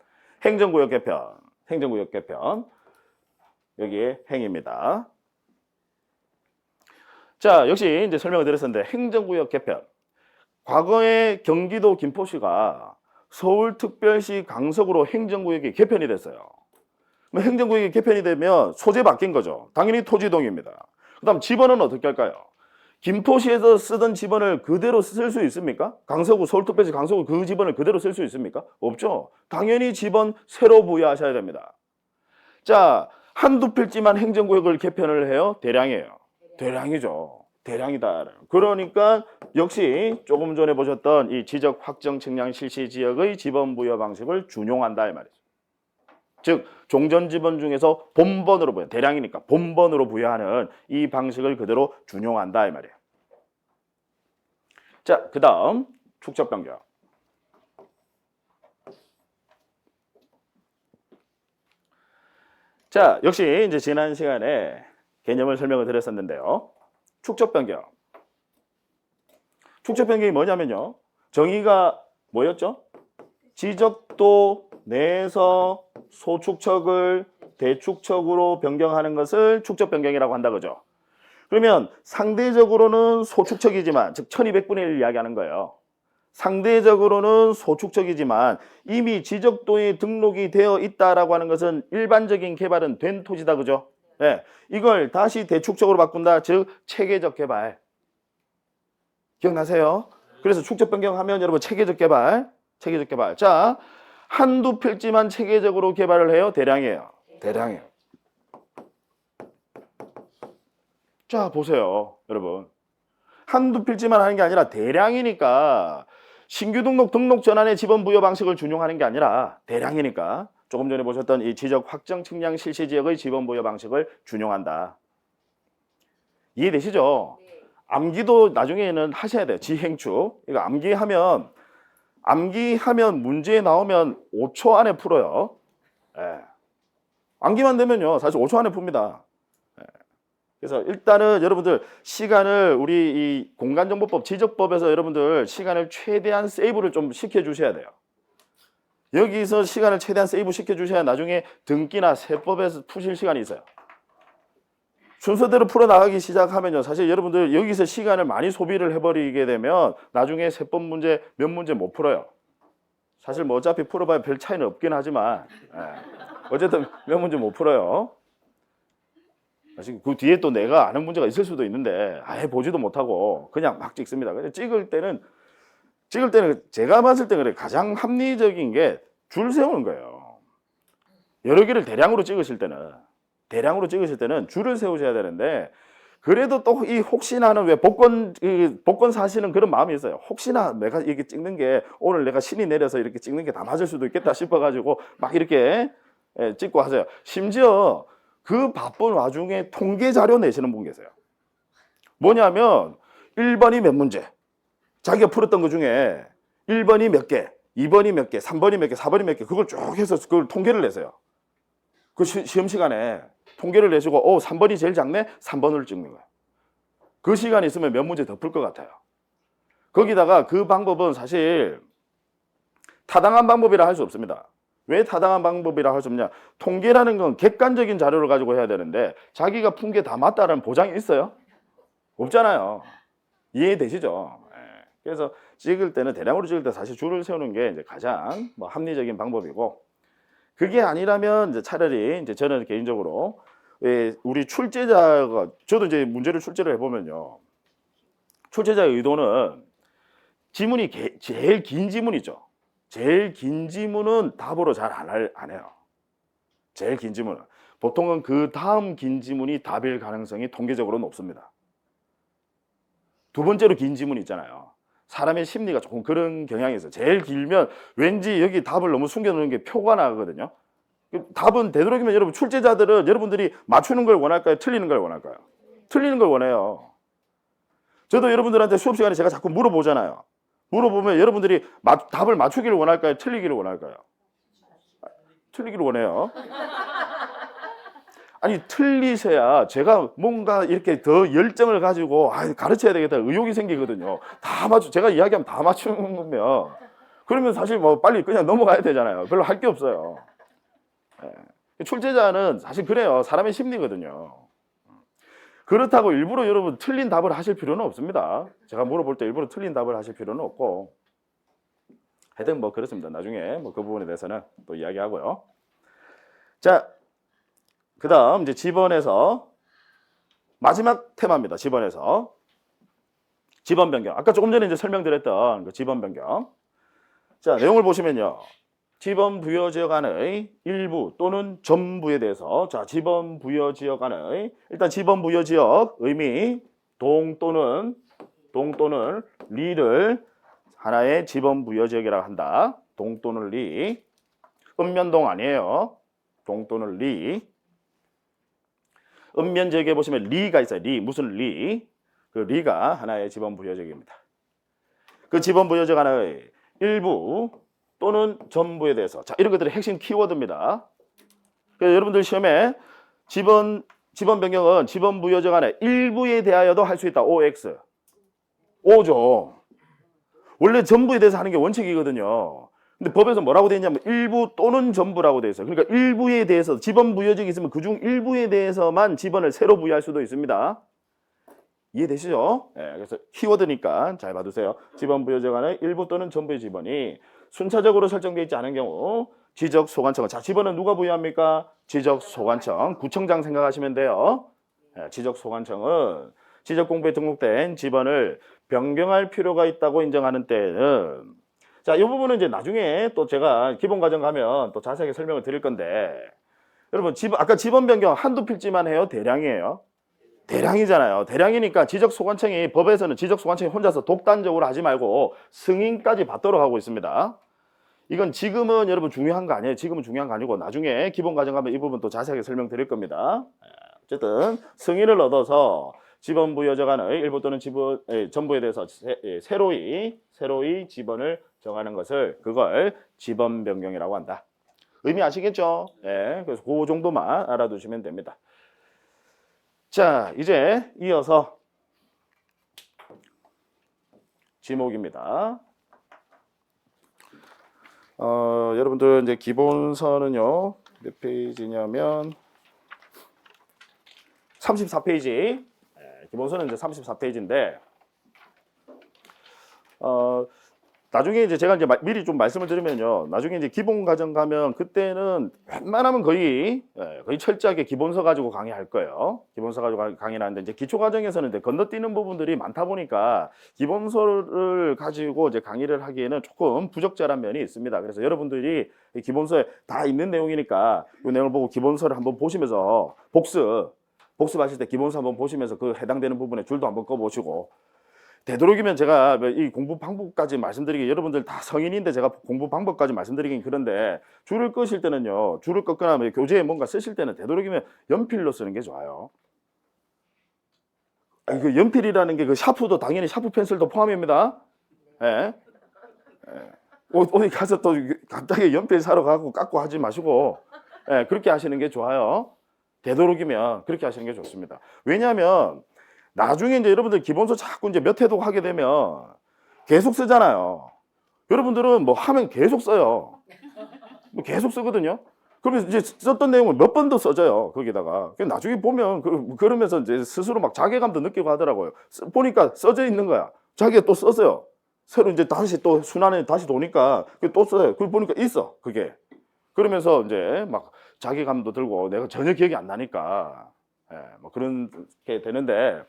행정구역 개편. 행정구역 개편. 여기 행입니다. 자, 역시 이제 설명을 드렸었는데 행정구역 개편. 과거에 경기도 김포시가 서울특별시 강석으로 행정구역이 개편이 됐어요. 행정구역이 개편이 되면 소재 바뀐 거죠. 당연히 토지동입니다. 그 다음 지번은 어떻게 할까요? 김포시에서 쓰던 지번을 그대로 쓸 수 있습니까? 강서구, 서울특별시 강서구 그 지번을 그대로 쓸 수 있습니까? 없죠. 당연히 지번 새로 부여하셔야 됩니다. 자, 한두 필지만 행정구역을 개편을 해요? 대량이에요. 대량이죠. 대량이다. 그러니까 역시 조금 전에 보셨던 이 지적 확정 측량 실시 지역의 지번 부여 방식을 준용한다 이 말이죠. 즉 종전 지번 중에서 본번으로 부여, 대량이니까 본번으로 부여하는 이 방식을 그대로 준용한다 이 말이에요. 자, 그 다음 축적 변경. 자, 역시 이제 지난 시간에 개념을 설명을 드렸었는데요. 축적 변경. 축적 변경이 뭐냐면요. 정의가 뭐였죠? 지적도 내에서 소축척을 대축척으로 변경하는 것을 축적 변경이라고 한다 그죠? 그러면 상대적으로는 소축척이지만 즉 1200분의 1 이야기하는 거예요. 상대적으로는 소축척이지만 이미 지적도에 등록이 되어 있다라고 하는 것은 일반적인 개발은 된 토지다 그죠? 네, 이걸 다시 대축척으로 바꾼다 즉 체계적 개발. 기억나세요? 그래서 축적 변경하면 여러분 체계적 개발. 자, 한두 필지만 체계적으로 개발을 해요? 대량이에요? 대량이에요. 자, 보세요. 여러분. 한두 필지만 하는 게 아니라 대량이니까 신규 등록 전환의 지번 부여 방식을 준용하는 게 아니라 대량이니까 조금 전에 보셨던 이 지적 확정 측량 실시 지역의 지번 부여 방식을 준용한다. 이해되시죠? 암기도 나중에는 하셔야 돼요. 지행축. 이거 암기하면 문제 나오면 5초 안에 풀어요. 예. 암기만 되면요. 사실 5초 안에 풉니다. 예. 그래서 일단은 여러분들 시간을 우리 이 공간정보법 지적법에서 여러분들 시간을 최대한 세이브를 좀 시켜주셔야 돼요. 여기서 시간을 최대한 세이브 시켜주셔야 나중에 등기나 세법에서 푸실 시간이 있어요. 순서대로 풀어나가기 시작하면요. 사실 여러분들 여기서 시간을 많이 소비를 해버리게 되면 나중에 세법 문제 몇 문제 못 풀어요. 사실 뭐 어차피 풀어봐야 별 차이는 없긴 하지만 어쨌든 몇 문제 못 풀어요. 사실 그 뒤에 또 내가 아는 문제가 있을 수도 있는데 아예 보지도 못하고 그냥 막 찍습니다. 근데 찍을 때는 제가 봤을 때 그래 가장 합리적인 게 줄 세우는 거예요. 여러 개를 대량으로 찍으실 때는 줄을 세우셔야 되는데 그래도 또 이 혹시나 하는 왜 복권 사시는 그런 마음이 있어요. 혹시나 내가 이렇게 찍는 게 오늘 내가 신이 내려서 이렇게 찍는 게 다 맞을 수도 있겠다 싶어가지고 막 이렇게 찍고 하세요. 심지어 그 바쁜 와중에 통계 자료 내시는 분 계세요. 뭐냐면 1번이 몇 문제, 자기가 풀었던 것 중에 1번이 몇 개, 2번이 몇 개, 3번이 몇 개, 4번이 몇 개 그걸 쭉 해서 그걸 통계를 내세요. 그 시험 시간에 통계를 내시고 3번이 제일 작네? 3번을 찍는 거예요. 그 시간이 있으면 몇 문제 더 풀 것 같아요. 거기다가 그 방법은 사실 타당한 방법이라 할 수 없습니다. 왜 타당한 방법이라 할 수 없냐? 통계라는 건 객관적인 자료를 가지고 해야 되는데 자기가 푼 게 다 맞다는 보장이 있어요? 없잖아요. 이해되시죠? 그래서 찍을 때는 대량으로 찍을 때 사실 줄을 세우는 게 이제 가장 합리적인 방법이고 그게 아니라면 이제 차라리 이제 저는 개인적으로 우리 출제자가 저도 이제 문제를 출제를 해보면요. 출제자의 의도는 지문이 제일 긴 지문이죠. 제일 긴 지문은 답으로 잘 안 해요. 제일 긴 지문은. 보통은 그 다음 긴 지문이 답일 가능성이 통계적으로 높습니다. 두 번째로 긴 지문 있잖아요. 사람의 심리가 조금 그런 경향이 있어요. 제일 길면 왠지 여기 답을 너무 숨겨놓는 게 표가 나거든요. 답은 되도록이면 여러분 출제자들은 여러분들이 맞추는 걸 원할까요? 틀리는 걸 원할까요? 틀리는 걸 원해요. 저도 여러분들한테 수업 시간에 제가 자꾸 물어보잖아요. 물어보면 여러분들이 답을 맞추기를 원할까요? 틀리기를 원할까요? 틀리기를 원해요. 아니 틀리셔야 제가 뭔가 이렇게 더 열정을 가지고 가르쳐야 되겠다 의욕이 생기거든요. 제가 이야기하면 다 맞추는 거면 그러면 사실 뭐 빨리 그냥 넘어가야 되잖아요. 별로 할 게 없어요. 출제자는 사실 그래요. 사람의 심리거든요. 그렇다고 일부러 여러분 틀린 답을 하실 필요는 없습니다. 제가 물어볼 때 일부러 틀린 답을 하실 필요는 없고 하여튼 뭐 그렇습니다. 나중에 뭐 그 부분에 대해서는 또 이야기하고요. 자, 그 다음 이제 지번에서 마지막 테마입니다. 지번에서 지번 변경. 아까 조금 전에 이제 설명드렸던 그 지번 변경. 자, 내용을 보시면요. 지번 부여 지역 안의 일부 또는 전부에 대해서 자, 지번 부여 지역 안의 일단 지번 부여 지역 의미 동 또는 리를 하나의 지번 부여 지역이라고 한다. 동 또는 리. 읍면동 아니에요. 동 또는 리. 읍면 지역에 보시면 리가 있어요. 리. 무슨 리? 그 리가 하나의 지번 부여 지역입니다. 그 지번 부여 지역 하나의 일부 또는 전부에 대해서 자, 이런 것들이 핵심 키워드입니다. 그래서 여러분들 시험에 지번 변경은 지번 부여 지역 안에 일부에 대하여도 할 수 있다. OX. O죠. 원래 전부에 대해서 하는 게 원칙이거든요. 근데 법에서 뭐라고 되어 있냐면 일부 또는 전부라고 되어 있어요. 그러니까 일부에 대해서 지번 부여적이 있으면 그중 일부에 대해서만 지번을 새로 부여할 수도 있습니다. 이해되시죠? 네, 그래서 키워드니까 잘 봐두세요. 지번 부여적 안에 일부 또는 전부의 지번이 순차적으로 설정되어 있지 않은 경우 지적소관청은 자, 지번은 누가 부여합니까? 지적소관청, 구청장 생각하시면 돼요. 네, 지적소관청은 지적공부에 등록된 지번을 변경할 필요가 있다고 인정하는 때에는 자, 이 부분은 이제 나중에 또 제가 기본과정 가면 또 자세하게 설명을 드릴 건데 여러분 아까 지번 변경 한두 필지만 해요? 대량이에요? 대량이잖아요. 대량이니까 지적소관청이 법에서는 지적소관청이 혼자서 독단적으로 하지 말고 승인까지 받도록 하고 있습니다. 이건 지금은 여러분 중요한 거 아니에요. 지금은 중요한 거 아니고 나중에 기본과정 가면 이 부분 또 자세하게 설명드릴 겁니다. 어쨌든 승인을 얻어서 지번 부여적 안의 일부 또는 전부에 대해서 새로이 지번을 정하는 것을 그걸 지번 변경이라고 한다. 의미 아시겠죠? 네, 그래서 그 정도만 알아두시면 됩니다. 자, 이제 이어서 지목입니다. 여러분들 이제 기본서는요 몇 페이지냐면 34페이지. 기본서는 이제 34페이지인데 나중에 이제 제가 이제 미리 좀 말씀을 드리면요. 나중에 이제 기본 과정 가면 그때는 웬만하면 거의 철저하게 기본서 가지고 강의할 거예요. 기본서 가지고 강의를 하는데 이제 기초 과정에서는 이제 건너뛰는 부분들이 많다 보니까 기본서를 가지고 이제 강의를 하기에는 조금 부적절한 면이 있습니다. 그래서 여러분들이 기본서에 다 있는 내용이니까 이 내용을 보고 기본서를 한번 보시면서 복습하실 때 기본서 한번 보시면서 그 해당되는 부분에 줄도 한번 꺼보시고 되도록이면 제가 이 공부 방법까지 말씀드리기 여러분들 다 성인인데 제가 공부 방법까지 말씀드리긴 그런데 줄을 끄실 때는요. 줄을 끄거나 교재에 뭔가 쓰실 때는 되도록이면 연필로 쓰는 게 좋아요. 그 연필이라는 게 그 샤프도 당연히 샤프 펜슬도 포함입니다. 예. 어디 가서 또 갑자기 연필 사러 가고 깎고 하지 마시고 그렇게 하시는 게 좋아요. 되도록이면 그렇게 하시는 게 좋습니다. 왜냐하면 나중에 이제 여러분들 기본서 자꾸 이제 몇 회독 하게 되면 계속 쓰잖아요. 여러분들은 뭐 하면 계속 써요. 뭐 계속 쓰거든요. 그러면 이제 썼던 내용을 몇 번 더 써져요. 거기다가. 나중에 보면 그러면서 이제 스스로 막 자괴감도 느끼고 하더라고요. 보니까 써져 있는 거야. 자기가 또 썼어요. 새로 이제 다시 또 순환에 다시 도니까 또 써요. 그걸 보니까 있어. 그게. 그러면서 이제 막 자괴감도 들고 내가 전혀 기억이 안 나니까 뭐 그런 게 되는데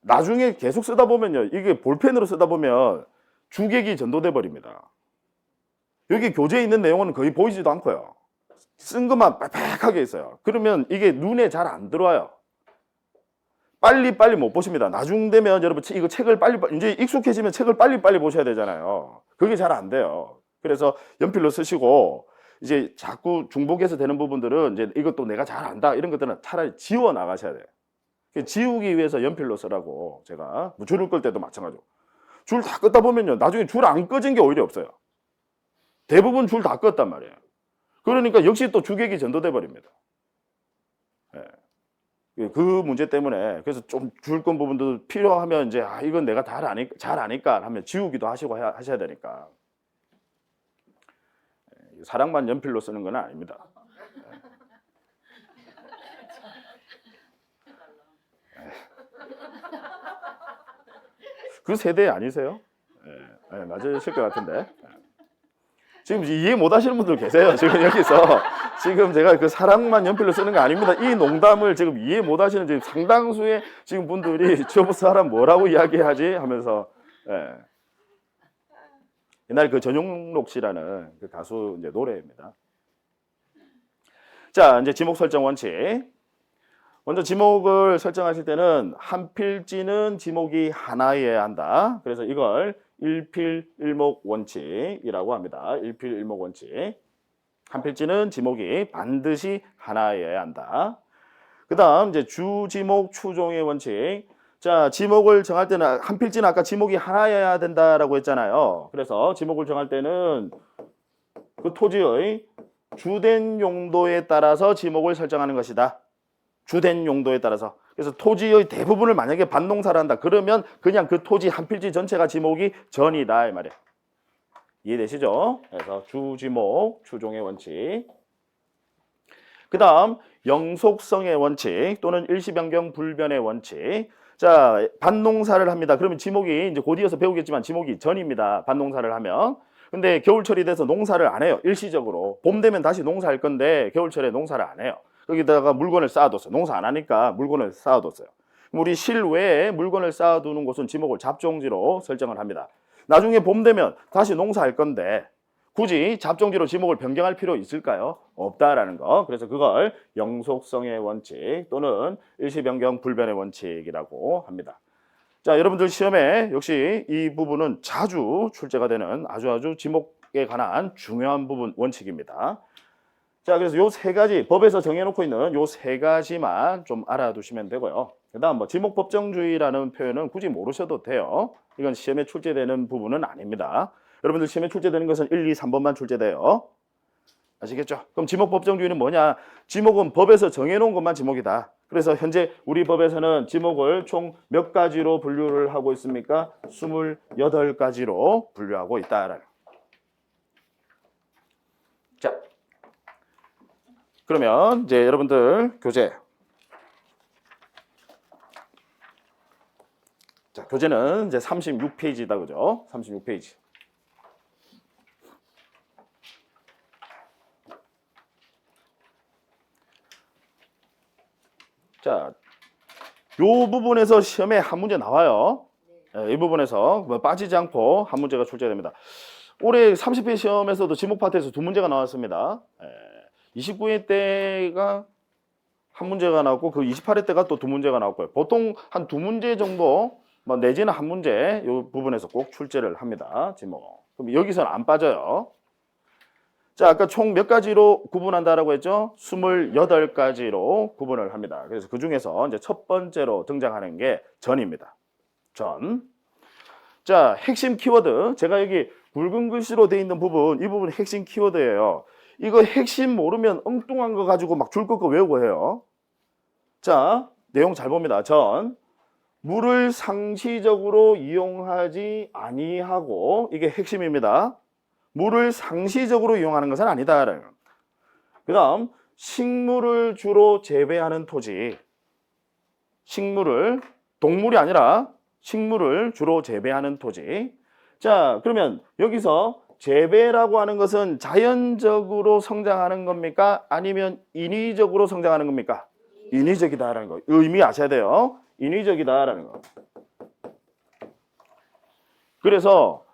나중에 계속 쓰다 보면요. 이게 볼펜으로 쓰다 보면 주객이 전도돼 버립니다. 여기 교재에 있는 내용은 거의 보이지도 않고요. 쓴 것만 빽빽하게 있어요. 그러면 이게 눈에 잘 안 들어와요. 빨리빨리 못 보십니다. 나중 되면 여러분 이거 책을 빨리 이제 익숙해지면 책을 빨리빨리 보셔야 되잖아요. 그게 잘 안 돼요. 그래서 연필로 쓰시고 이제 자꾸 중복해서 되는 부분들은 이제 이것도 내가 잘 안다 이런 것들은 차라리 지워 나가셔야 돼요. 지우기 위해서 연필로 쓰라고 제가 뭐 줄을 끌 때도 마찬가지고 줄 다 끄다 보면요 나중에 줄 안 꺼진 게 오히려 없어요. 대부분 줄 다 껐단 말이에요. 그러니까 역시 또 주객이 전도돼 버립니다. 그 문제 때문에 그래서 좀 줄 건 부분도 필요하면 이제 이건 내가 잘 아니까 하면 지우기도 하시고 하셔야 되니까 사랑만 연필로 쓰는 건 아닙니다. 그 세대 아니세요? 네, 맞으실 것 같은데 지금 이해 못 하시는 분들 계세요. 지금 여기서 지금 제가 그 사랑만 연필로 쓰는 거 아닙니다. 이 농담을 지금 이해 못 하시는 지금 상당수의 지금 분들이 저 사람 뭐라고 이야기하지 하면서 옛날 그 전용록 씨라는 그 가수 이제 노래입니다. 자, 이제 지목 설정 원칙. 먼저 지목을 설정하실 때는 한 필지는 지목이 하나여야 한다. 그래서 이걸 일필일목 원칙이라고 합니다. 일필일목 원칙. 한 필지는 지목이 반드시 하나여야 한다. 그 다음 이제 주지목 추종의 원칙. 자, 지목을 정할 때는 한 필지는 아까 지목이 하나여야 된다라고 했잖아요. 그래서 지목을 정할 때는 그 토지의 주된 용도에 따라서 지목을 설정하는 것이다. 주된 용도에 따라서. 그래서 토지의 대부분을 만약에 반농사를 한다. 그러면 그냥 그 토지 한 필지 전체가 지목이 전이다 이 말이에요. 이해되시죠? 그래서 주지목 추종의 원칙. 그 다음 영속성의 원칙 또는 일시변경 불변의 원칙. 자, 반농사를 합니다. 그러면 지목이 이제 곧 이어서 배우겠지만 지목이 전입니다. 반농사를 하면. 근데 겨울철이 돼서 농사를 안 해요. 일시적으로. 봄 되면 다시 농사할 건데 겨울철에 농사를 안 해요. 거기다가 물건을 쌓아뒀어요. 농사 안 하니까 물건을 쌓아뒀어요. 우리 실외에 물건을 쌓아두는 곳은 지목을 잡종지로 설정을 합니다. 나중에 봄 되면 다시 농사할 건데 굳이 잡종지로 지목을 변경할 필요 있을까요? 없다라는 거. 그래서 그걸 영속성의 원칙 또는 일시변경 불변의 원칙이라고 합니다. 자, 여러분들 시험에 역시 이 부분은 자주 출제가 되는 아주 지목에 관한 중요한 부분 원칙입니다. 자, 그래서 요 세 가지 법에서 정해놓고 있는 요 세 가지만 좀 알아두시면 되고요. 그다음 뭐 지목법정주의라는 표현은 굳이 모르셔도 돼요. 이건 시험에 출제되는 부분은 아닙니다. 여러분들 시험에 출제되는 것은 1, 2, 3번만 출제돼요. 아시겠죠? 그럼 지목법정주의는 뭐냐? 지목은 법에서 정해놓은 것만 지목이다. 그래서 현재 우리 법에서는 지목을 총 몇 가지로 분류를 하고 있습니까? 28가지로 분류하고 있다라는. 자, 그러면 이제 여러분들 교재. 자, 교재는 이제 36페이지다, 그죠? 36페이지. 자, 요 부분에서 시험에 한 문제 나와요. 이 부분에서 빠지지 않고 한 문제가 출제됩니다. 올해 30회 시험에서도 지목 파트에서 두 문제가 나왔습니다. 29회 때가 한 문제가 나왔고 그 28회 때가 또 두 문제가 나왔고요. 보통 한 두 문제 정도 내지는 한 문제 이 부분에서 꼭 출제를 합니다. 지목. 그럼 여기서는 안 빠져요. 자, 아까 총 몇 가지로 구분한다라고 했죠? 28가지로 구분을 합니다. 그래서 그 중에서 이제 첫 번째로 등장하는 게 전입니다. 전. 자, 핵심 키워드. 제가 여기 굵은 글씨로 되어 있는 부분, 이 부분 핵심 키워드예요. 이거 핵심 모르면 엉뚱한 거 가지고 막 줄 긋고 외우고 해요. 자, 내용 잘 봅니다. 전. 물을 상시적으로 이용하지 아니하고, 이게 핵심입니다. 물을 상시적으로 이용하는 것은 아니다. 그 다음, 식물을 주로 재배하는 토지. 식물을, 동물이 아니라 식물을 주로 재배하는 토지. 자, 그러면 여기서 재배라고 하는 것은 자연적으로 성장하는 겁니까? 아니면 인위적으로 성장하는 겁니까? 인위적이다라는 거. 의미 아셔야 돼요. 인위적이다라는 거. 그래서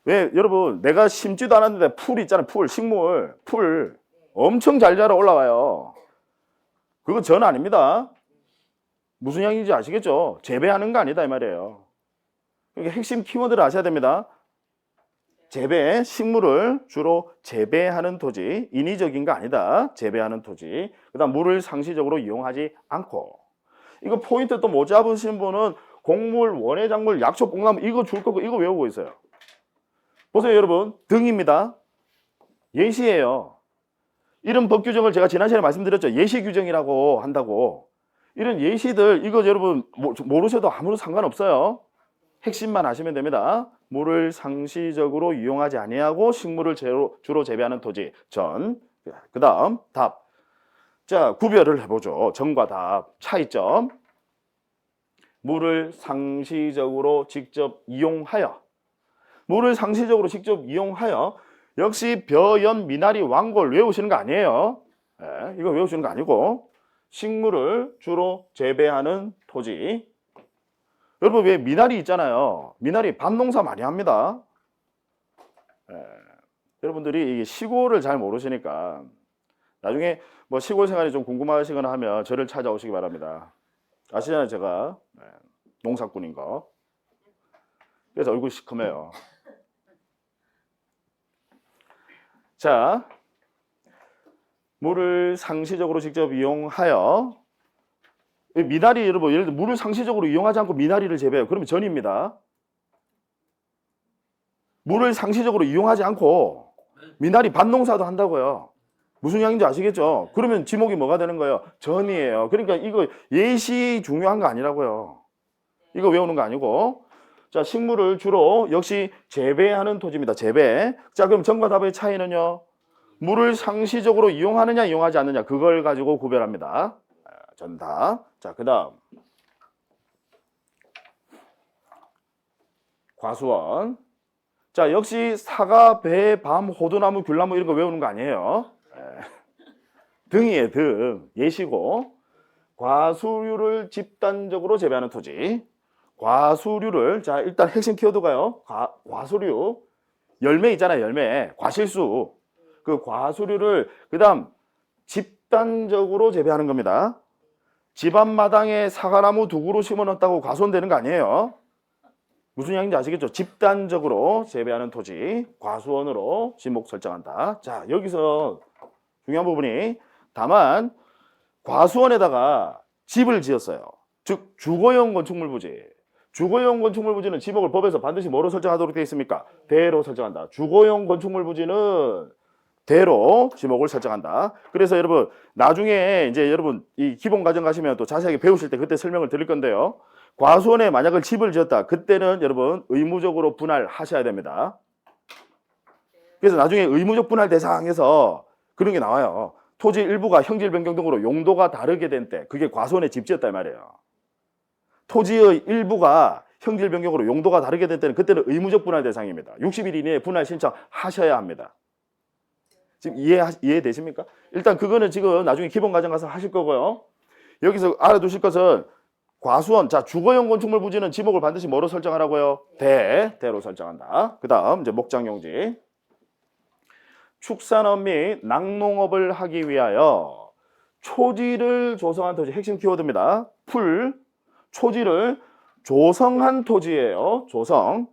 왜 여러분 내가 심지도 않았는데 풀 있잖아요. 풀, 식물, 풀 엄청 잘 자라 올라와요. 그거 전 아닙니다. 무슨 양인지 아시겠죠? 재배하는 거 아니다 이 말이에요. 그러니까 핵심 키워드를 아셔야 됩니다. 재배, 식물을 주로 재배하는 토지, 인위적인 거 아니다. 재배하는 토지. 그 다음 물을 상시적으로 이용하지 않고. 이거 포인트 또 못 잡으신 분은 곡물, 원예작물, 약초, 뽕나무 이거 줄 거고 이거 외우고 있어요. 보세요 여러분. 등입니다. 예시예요. 이런 법 규정을 제가 지난 시간에 말씀드렸죠. 예시 규정이라고 한다고. 이런 예시들 이거 여러분 모르셔도 아무런 상관없어요. 핵심만 아시면 됩니다. 물을 상시적으로 이용하지 아니하고 식물을 주로 재배하는 토지. 전. 그 다음 답. 자, 구별을 해보죠. 전과 답. 차이점. 물을 상시적으로 직접 이용하여. 물을 상시적으로 직접 이용하여. 역시 벼, 연, 미나리, 왕골 외우시는 거 아니에요. 네, 이거 외우시는 거 아니고. 식물을 주로 재배하는 토지. 여러분 왜 미나리 있잖아요. 미나리 밭농사 많이 합니다. 여러분들이 이 시골을 잘 모르시니까 나중에 뭐 시골 생활이 좀 궁금하시거나 하면 저를 찾아오시기 바랍니다. 아시잖아요 제가 농사꾼인 거. 그래서 얼굴이 시커매요. 자, 물을 상시적으로 직접 이용하여. 미나리 여러분 예를 들어 물을 상시적으로 이용하지 않고 미나리를 재배해요. 그러면 전입니다. 물을 상시적으로 이용하지 않고 미나리 밭농사도 한다고요. 무슨 양인지 아시겠죠? 그러면 지목이 뭐가 되는 거예요? 전이에요. 그러니까 이거 예시 중요한 거 아니라고요. 이거 외우는 거 아니고. 자, 식물을 주로 역시 재배하는 토지입니다. 재배. 자, 그럼 전과 답의 차이는요. 물을 상시적으로 이용하느냐 이용하지 않느냐 그걸 가지고 구별합니다. 전답. 자, 그 다음 과수원. 자, 역시 사과, 배, 밤, 호두나무, 귤나무 이런 거 외우는 거 아니에요. 등이에요. 등. 예시고. 과수류를 집단적으로 재배하는 토지. 과수류를 자 일단 핵심 키워드가요. 과수류. 열매 있잖아요. 열매. 과실수. 그 과수류를 그 다음 집단적으로 재배하는 겁니다. 집 앞마당에 사과나무 두 그루 심어놨다고 과수원되는 거 아니에요. 무슨 양인지 아시겠죠? 집단적으로 재배하는 토지, 과수원으로 지목 설정한다. 자, 여기서 중요한 부분이 다만 과수원에다가 집을 지었어요. 즉 주거용 건축물 부지. 주거용 건축물 부지는 지목을 법에서 반드시 뭐로 설정하도록 되어 있습니까? 대로 설정한다. 주거용 건축물 부지는 대로 지목을 설정한다. 그래서 여러분 나중에 이제 여러분 이 기본 과정 가시면 또 자세하게 배우실 때 그때 설명을 드릴 건데요. 과수원에 만약을 집을 지었다. 그때는 여러분 의무적으로 분할하셔야 됩니다. 그래서 나중에 의무적 분할 대상에서 그런 게 나와요. 토지 일부가 형질 변경 등으로 용도가 다르게 된 때 그게 과수원에 집 지었단 말이에요. 토지의 일부가 형질 변경으로 용도가 다르게 된 때는 그때는 의무적 분할 대상입니다. 60일 이내에 분할 신청하셔야 합니다. 지금 이해되십니까? 일단 그거는 지금 나중에 기본 과정 가서 하실 거고요. 여기서 알아두실 것은 과수원, 자 주거용 건축물 부지는 지목을 반드시 뭐로 설정하라고요? 대로 설정한다. 그 다음 이제 목장용지. 축산업 및 낙농업을 하기 위하여 초지를 조성한 토지, 핵심 키워드입니다. 초지를 조성한 토지예요. 조성.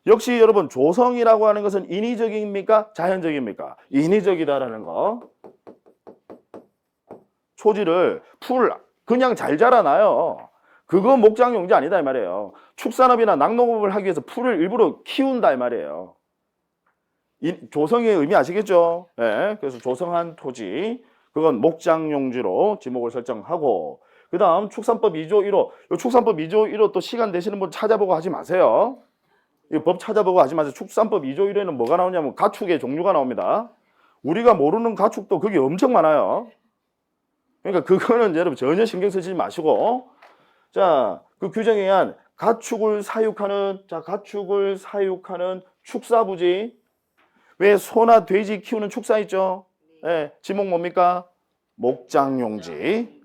역시 여러분 조성이라고 하는 것은 인위적입니까? 자연적입니까? 인위적이다라는 거. 초지를 그냥 잘 자라나요. 그거 목장용지 아니다 이 말이에요. 축산업이나 낙농업을 하기 위해서 풀을 일부러 키운다 이 말이에요. 조성의 의미 아시겠죠? 네, 그래서 조성한 토지, 그건 목장용지로 지목을 설정하고, 그 다음 축산법 2조 1호, 이 축산법 2조 1호 또 시간 되시는 분 찾아보고 하지 마세요. 이 법 찾아보고 하지 마세요. 축산법 2조 1호에는 뭐가 나오냐면 가축의 종류가 나옵니다. 우리가 모르는 가축도 그게 엄청 많아요. 그러니까 그거는 여러분 전혀 신경 쓰지 마시고, 자, 그 규정에 의한 가축을 사육하는 축사부지. 왜 소나 돼지 키우는 축사 있죠? 네, 지목 뭡니까? 목장용지.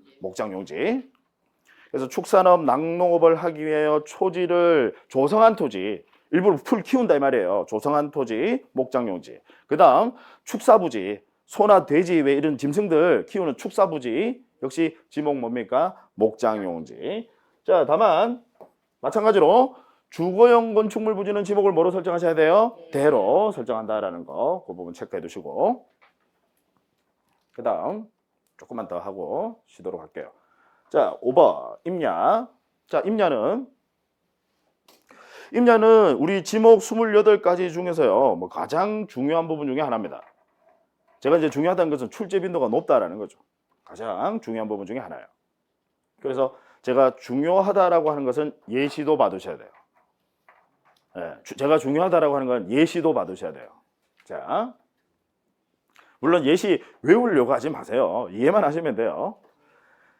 그래서 축산업, 낙농업을 하기 위하여 초지를 조성한 토지, 일부러 풀 키운다 이 말이에요. 조성한 토지, 목장용지. 그 다음 축사부지, 소나 돼지 왜 이런 짐승들 키우는 축사부지, 역시 지목 뭡니까? 목장용지. 자, 다만 마찬가지로 주거용 건축물 부지는 지목을 뭐로 설정하셔야 돼요? 대로 설정한다라는 거, 그 부분 체크해 두시고. 그 다음 조금만 더 하고 쉬도록 할게요. 자, 5번 임야. 자, 임야는 우리 지목 28가지 중에서요, 뭐 가장 중요한 부분 중에 하나입니다. 제가 이제 중요하다는 것은 출제 빈도가 높다라는 거죠. 가장 중요한 부분 중에 하나예요. 그래서 제가 중요하다라고 하는 것은 예시도 받으셔야 돼요. 예, 제가 중요하다라고 하는 건 예시도 받으셔야 돼요. 자, 물론 예시 외우려고 하지 마세요. 이해만 하시면 돼요.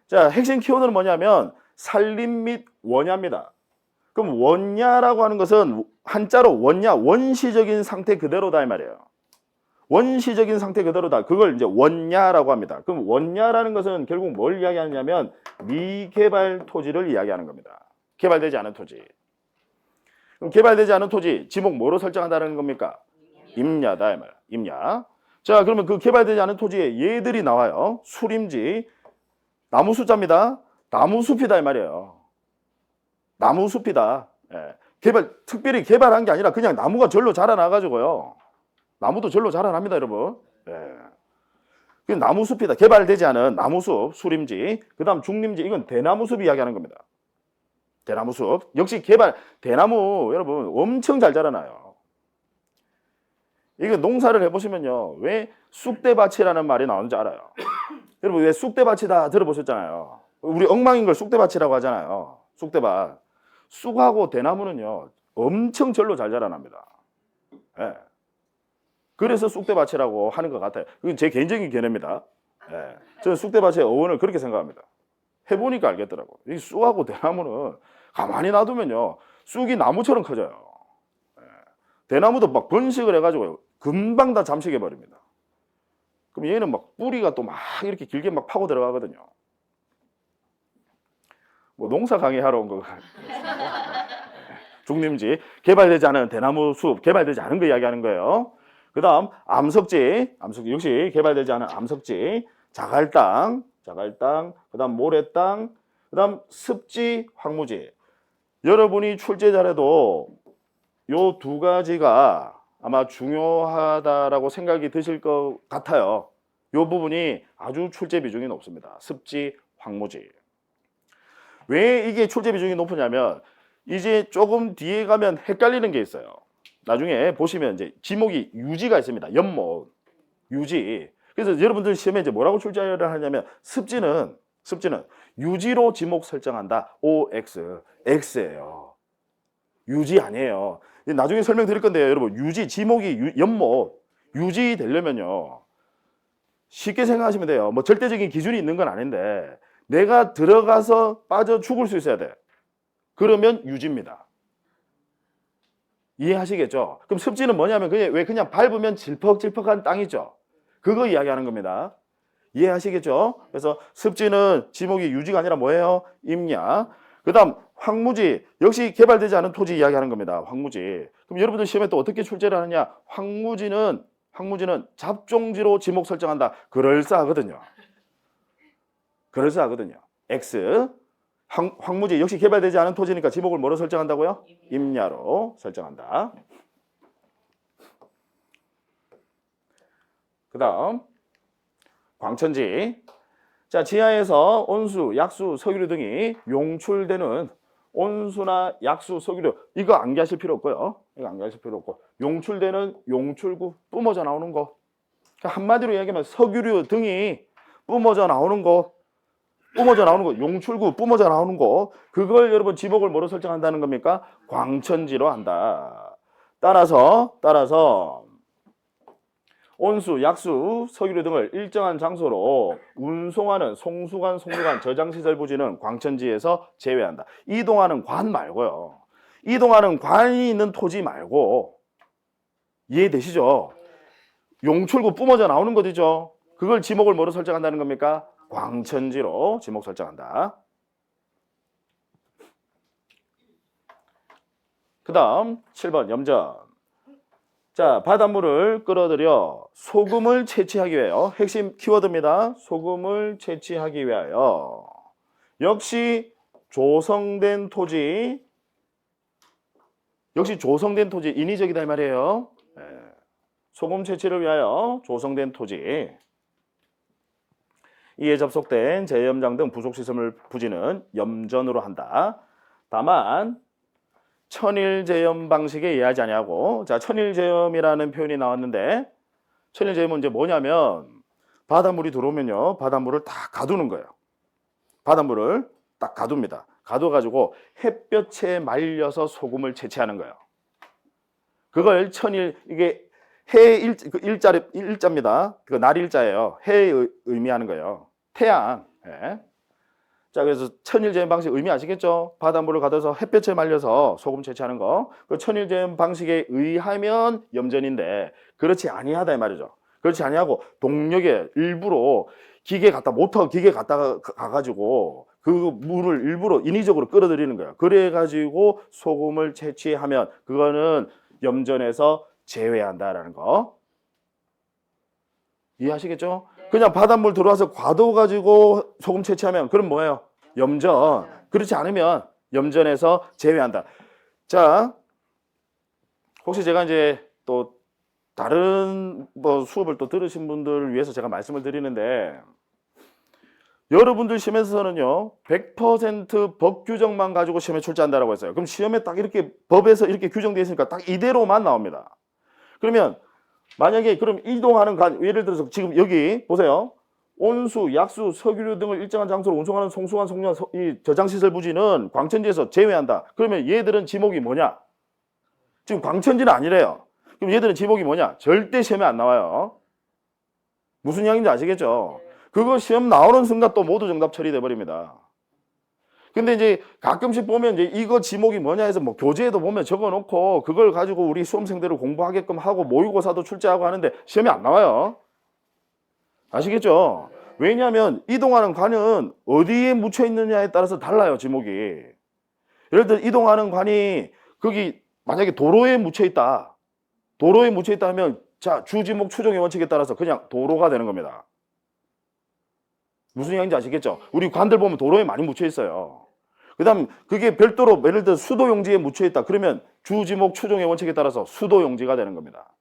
자, 핵심 키워드는 뭐냐면 산림 및 원야입니다. 그럼 원야라고 하는 것은 한자로 원야, 원시적인 상태 그대로다 이 말이에요. 원시적인 상태 그대로다. 그걸 이제 원야라고 합니다. 그럼 원야라는 것은 결국 뭘 이야기하느냐면 미개발 토지를 이야기하는 겁니다. 개발되지 않은 토지. 그럼 개발되지 않은 토지, 지목 뭐로 설정한다는 겁니까? 임야다 이 말. 임야. 자, 그러면 그 개발되지 않은 토지에 얘들이 나와요. 수림지, 나무 숫자입니다. 나무숲이다 이 말이에요. 나무숲이다. 예. 특별히 개발한 게 아니라 그냥 나무가 절로 자라나가지고요. 나무도 절로 자라납니다, 여러분. 예. 나무숲이다. 개발되지 않은 나무숲, 수림지, 그 다음 중림지, 이건 대나무숲 이야기하는 겁니다. 대나무숲. 역시 대나무, 여러분, 엄청 잘 자라나요. 이거 농사를 해보시면요. 왜 쑥대밭이라는 말이 나오는지 알아요. 여러분, 왜 쑥대밭이다 들어보셨잖아요. 우리 엉망인 걸 쑥대밭이라고 하잖아요. 쑥대밭. 쑥하고 대나무는요, 엄청 절로 잘 자라납니다. 예. 그래서 쑥대밭이라고 하는 것 같아요. 이건 제 개인적인 견해입니다. 예. 저는 쑥대밭의 어원을 그렇게 생각합니다. 해보니까 알겠더라고요. 이 쑥하고 대나무는 가만히 놔두면요, 쑥이 나무처럼 커져요. 예. 대나무도 막 번식을 해가지고 금방 다 잠식해버립니다. 그럼 얘는 막 뿌리가 또 막 이렇게 길게 막 파고 들어가거든요. 뭐 농사 강의하러 온 거 중림지, 개발되지 않은 대나무 숲, 개발되지 않은 거 이야기하는 거예요. 그 다음 암석지 역시 개발되지 않은 암석지, 자갈땅, 그 다음 모래땅, 그 다음 습지, 황무지. 여러분이 출제 잘해도 요 두 가지가 아마 중요하다라고 생각이 드실 것 같아요. 요 부분이 아주 출제 비중이 높습니다. 습지, 황무지. 왜 이게 출제 비중이 높으냐면 이제 조금 뒤에 가면 헷갈리는 게 있어요. 나중에 보시면 이제 지목이 유지가 있습니다. 연못, 유지. 그래서 여러분들 시험에 이제 뭐라고 출제를 하냐면 습지는 유지로 지목 설정한다. OX, X예요. 유지 아니에요. 나중에 설명드릴 건데요, 여러분. 유지, 지목이 연못, 유지 되려면요. 쉽게 생각하시면 돼요. 뭐 절대적인 기준이 있는 건 아닌데 내가 들어가서 빠져 죽을 수 있어야 돼. 그러면 유지입니다. 이해하시겠죠? 그럼 습지는 뭐냐면 왜 그냥 밟으면 질퍽질퍽한 땅이죠. 그거 이야기하는 겁니다. 이해하시겠죠? 그래서 습지는 지목이 유지가 아니라 뭐예요? 임야. 그 다음 황무지, 역시 개발되지 않은 토지 이야기하는 겁니다. 황무지. 그럼 여러분들 시험에 또 어떻게 출제를 하느냐? 황무지는 잡종지로 지목 설정한다. 그럴싸하거든요. X. 황무지, 역시 개발되지 않은 토지니까 지목을 뭐로 설정한다고요? 임야로 설정한다. 그 다음 광천지. 자, 지하에서 온수, 약수, 석유류 등이 용출되는 온수나 약수, 석유류, 이거 암기하실 필요 없고요. 용출되는 용출구, 뿜어져 나오는 거. 그러니까 한마디로 얘기하면 석유류 등이 뿜어져 나오는 거, 용출구, 뿜어져 나오는 거, 그걸 여러분 지목을 뭐로 설정한다는 겁니까? 광천지로 한다. 따라서 온수, 약수, 석유류 등을 일정한 장소로 운송하는 송수관, 송류관, 저장시설 부지는 광천지에서 제외한다. 이동하는 관 말고요. 이동하는 관이 있는 토지 말고, 이해되시죠? 용출구 뿜어져 나오는 거죠. 그걸 지목을 뭐로 설정한다는 겁니까? 광천지로 지목 설정한다. 그 다음 7번 염전. 자, 바닷물을 끌어들여 소금을 채취하기 위하여, 핵심 키워드입니다. 소금을 채취하기 위하여. 역시 조성된 토지, 역시 조성된 토지 인위적이다 이 말이에요. 소금 채취를 위하여 조성된 토지, 이에 접속된 제염장 등 부속시설 부지는 염전으로 한다. 다만 천일제염 방식에 의하지 아니하고, 자, 천일제염이라는 표현이 나왔는데, 천일제염은 이제 뭐냐면 바닷물이 들어오면요, 바닷물을 다 가두는 거예요. 바닷물을 딱 가둡니다. 가둬가지고 햇볕에 말려서 소금을 채취하는 거예요. 그걸 천일, 이게 해 일자입니다. 그 날일자예요. 해에 의미하는 거예요. 태양. 예. 자, 그래서 천일제염 방식 의미 아시겠죠? 바닷물을 가둬서 햇볕에 말려서 소금 채취하는 거. 그 천일제염 방식에 의하면 염전인데, 그렇지 아니하다 이 말이죠. 그렇지 아니하고 동력에 일부러 기계 갖다, 모터 기계 갖다가 가가지고 그 물을 일부러 인위적으로 끌어들이는 거예요. 그래가지고 소금을 채취하면 그거는 염전에서 제외한다라는 거. 이해하시겠죠? 그냥 바닷물 들어와서 과도가지고 소금 채취하면 그럼 뭐예요? 염전. 그렇지 않으면 염전에서 제외한다. 자, 혹시 제가 이제 또 다른 뭐 수업을 또 들으신 분들을 위해서 제가 말씀을 드리는데, 여러분들 시험에서는요 100% 법 규정만 가지고 시험에 출제한다라고 했어요. 그럼 시험에 딱 이렇게 법에서 이렇게 규정되어 있으니까 딱 이대로만 나옵니다. 그러면 만약에 그럼 이동하는 간, 예를 들어서 지금 여기 보세요. 온수, 약수, 석유류 등을 일정한 장소로 운송하는 송수관, 송년, 이 저장시설 부지는 광천지에서 제외한다. 그러면 얘들은 지목이 뭐냐? 지금 광천지는 아니래요. 그럼 얘들은 지목이 뭐냐? 절대 시험에 안 나와요. 무슨 이야기인지 아시겠죠? 그거 시험 나오는 순간 또 모두 정답 처리돼 버립니다. 근데 이제 가끔씩 보면 이제 이거 지목이 뭐냐 해서 뭐 교재에도 보면 적어 놓고 그걸 가지고 우리 수험생들을 공부하게끔 하고 모의고사도 출제하고 하는데 시험에 안 나와요. 아시겠죠? 왜냐하면 이동하는 관은 어디에 묻혀 있느냐에 따라서 달라요, 지목이. 예를 들어 이동하는 관이 거기 만약에 도로에 묻혀 있다. 도로에 묻혀 있다 하면 자, 주지목 추정의 원칙에 따라서 그냥 도로가 되는 겁니다. 무슨 이야기인지 아시겠죠? 우리 관들 보면 도로에 많이 묻혀 있어요. 그 다음 그게 별도로 예를 들어 수도용지에 묻혀 있다. 그러면 주지목 추정의 원칙에 따라서 수도용지가 되는 겁니다.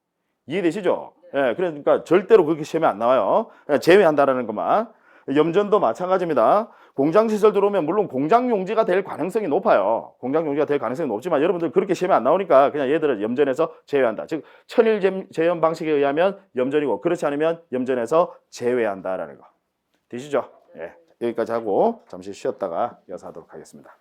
이해되시죠? 예, 그러니까 절대로 그렇게 시험에 안 나와요. 제외한다라는 것만. 염전도 마찬가지입니다. 공장시설 들어오면 물론 공장용지가 될 가능성이 높아요. 공장용지가 될 가능성이 높지만 여러분들 그렇게 시험에 안 나오니까 그냥 얘들은 염전에서 제외한다. 즉 천일제염 방식에 의하면 염전이고 그렇지 않으면 염전에서 제외한다라는 거. 되시죠? 예, 여기까지 하고 잠시 쉬었다가 이어서 하도록 하겠습니다.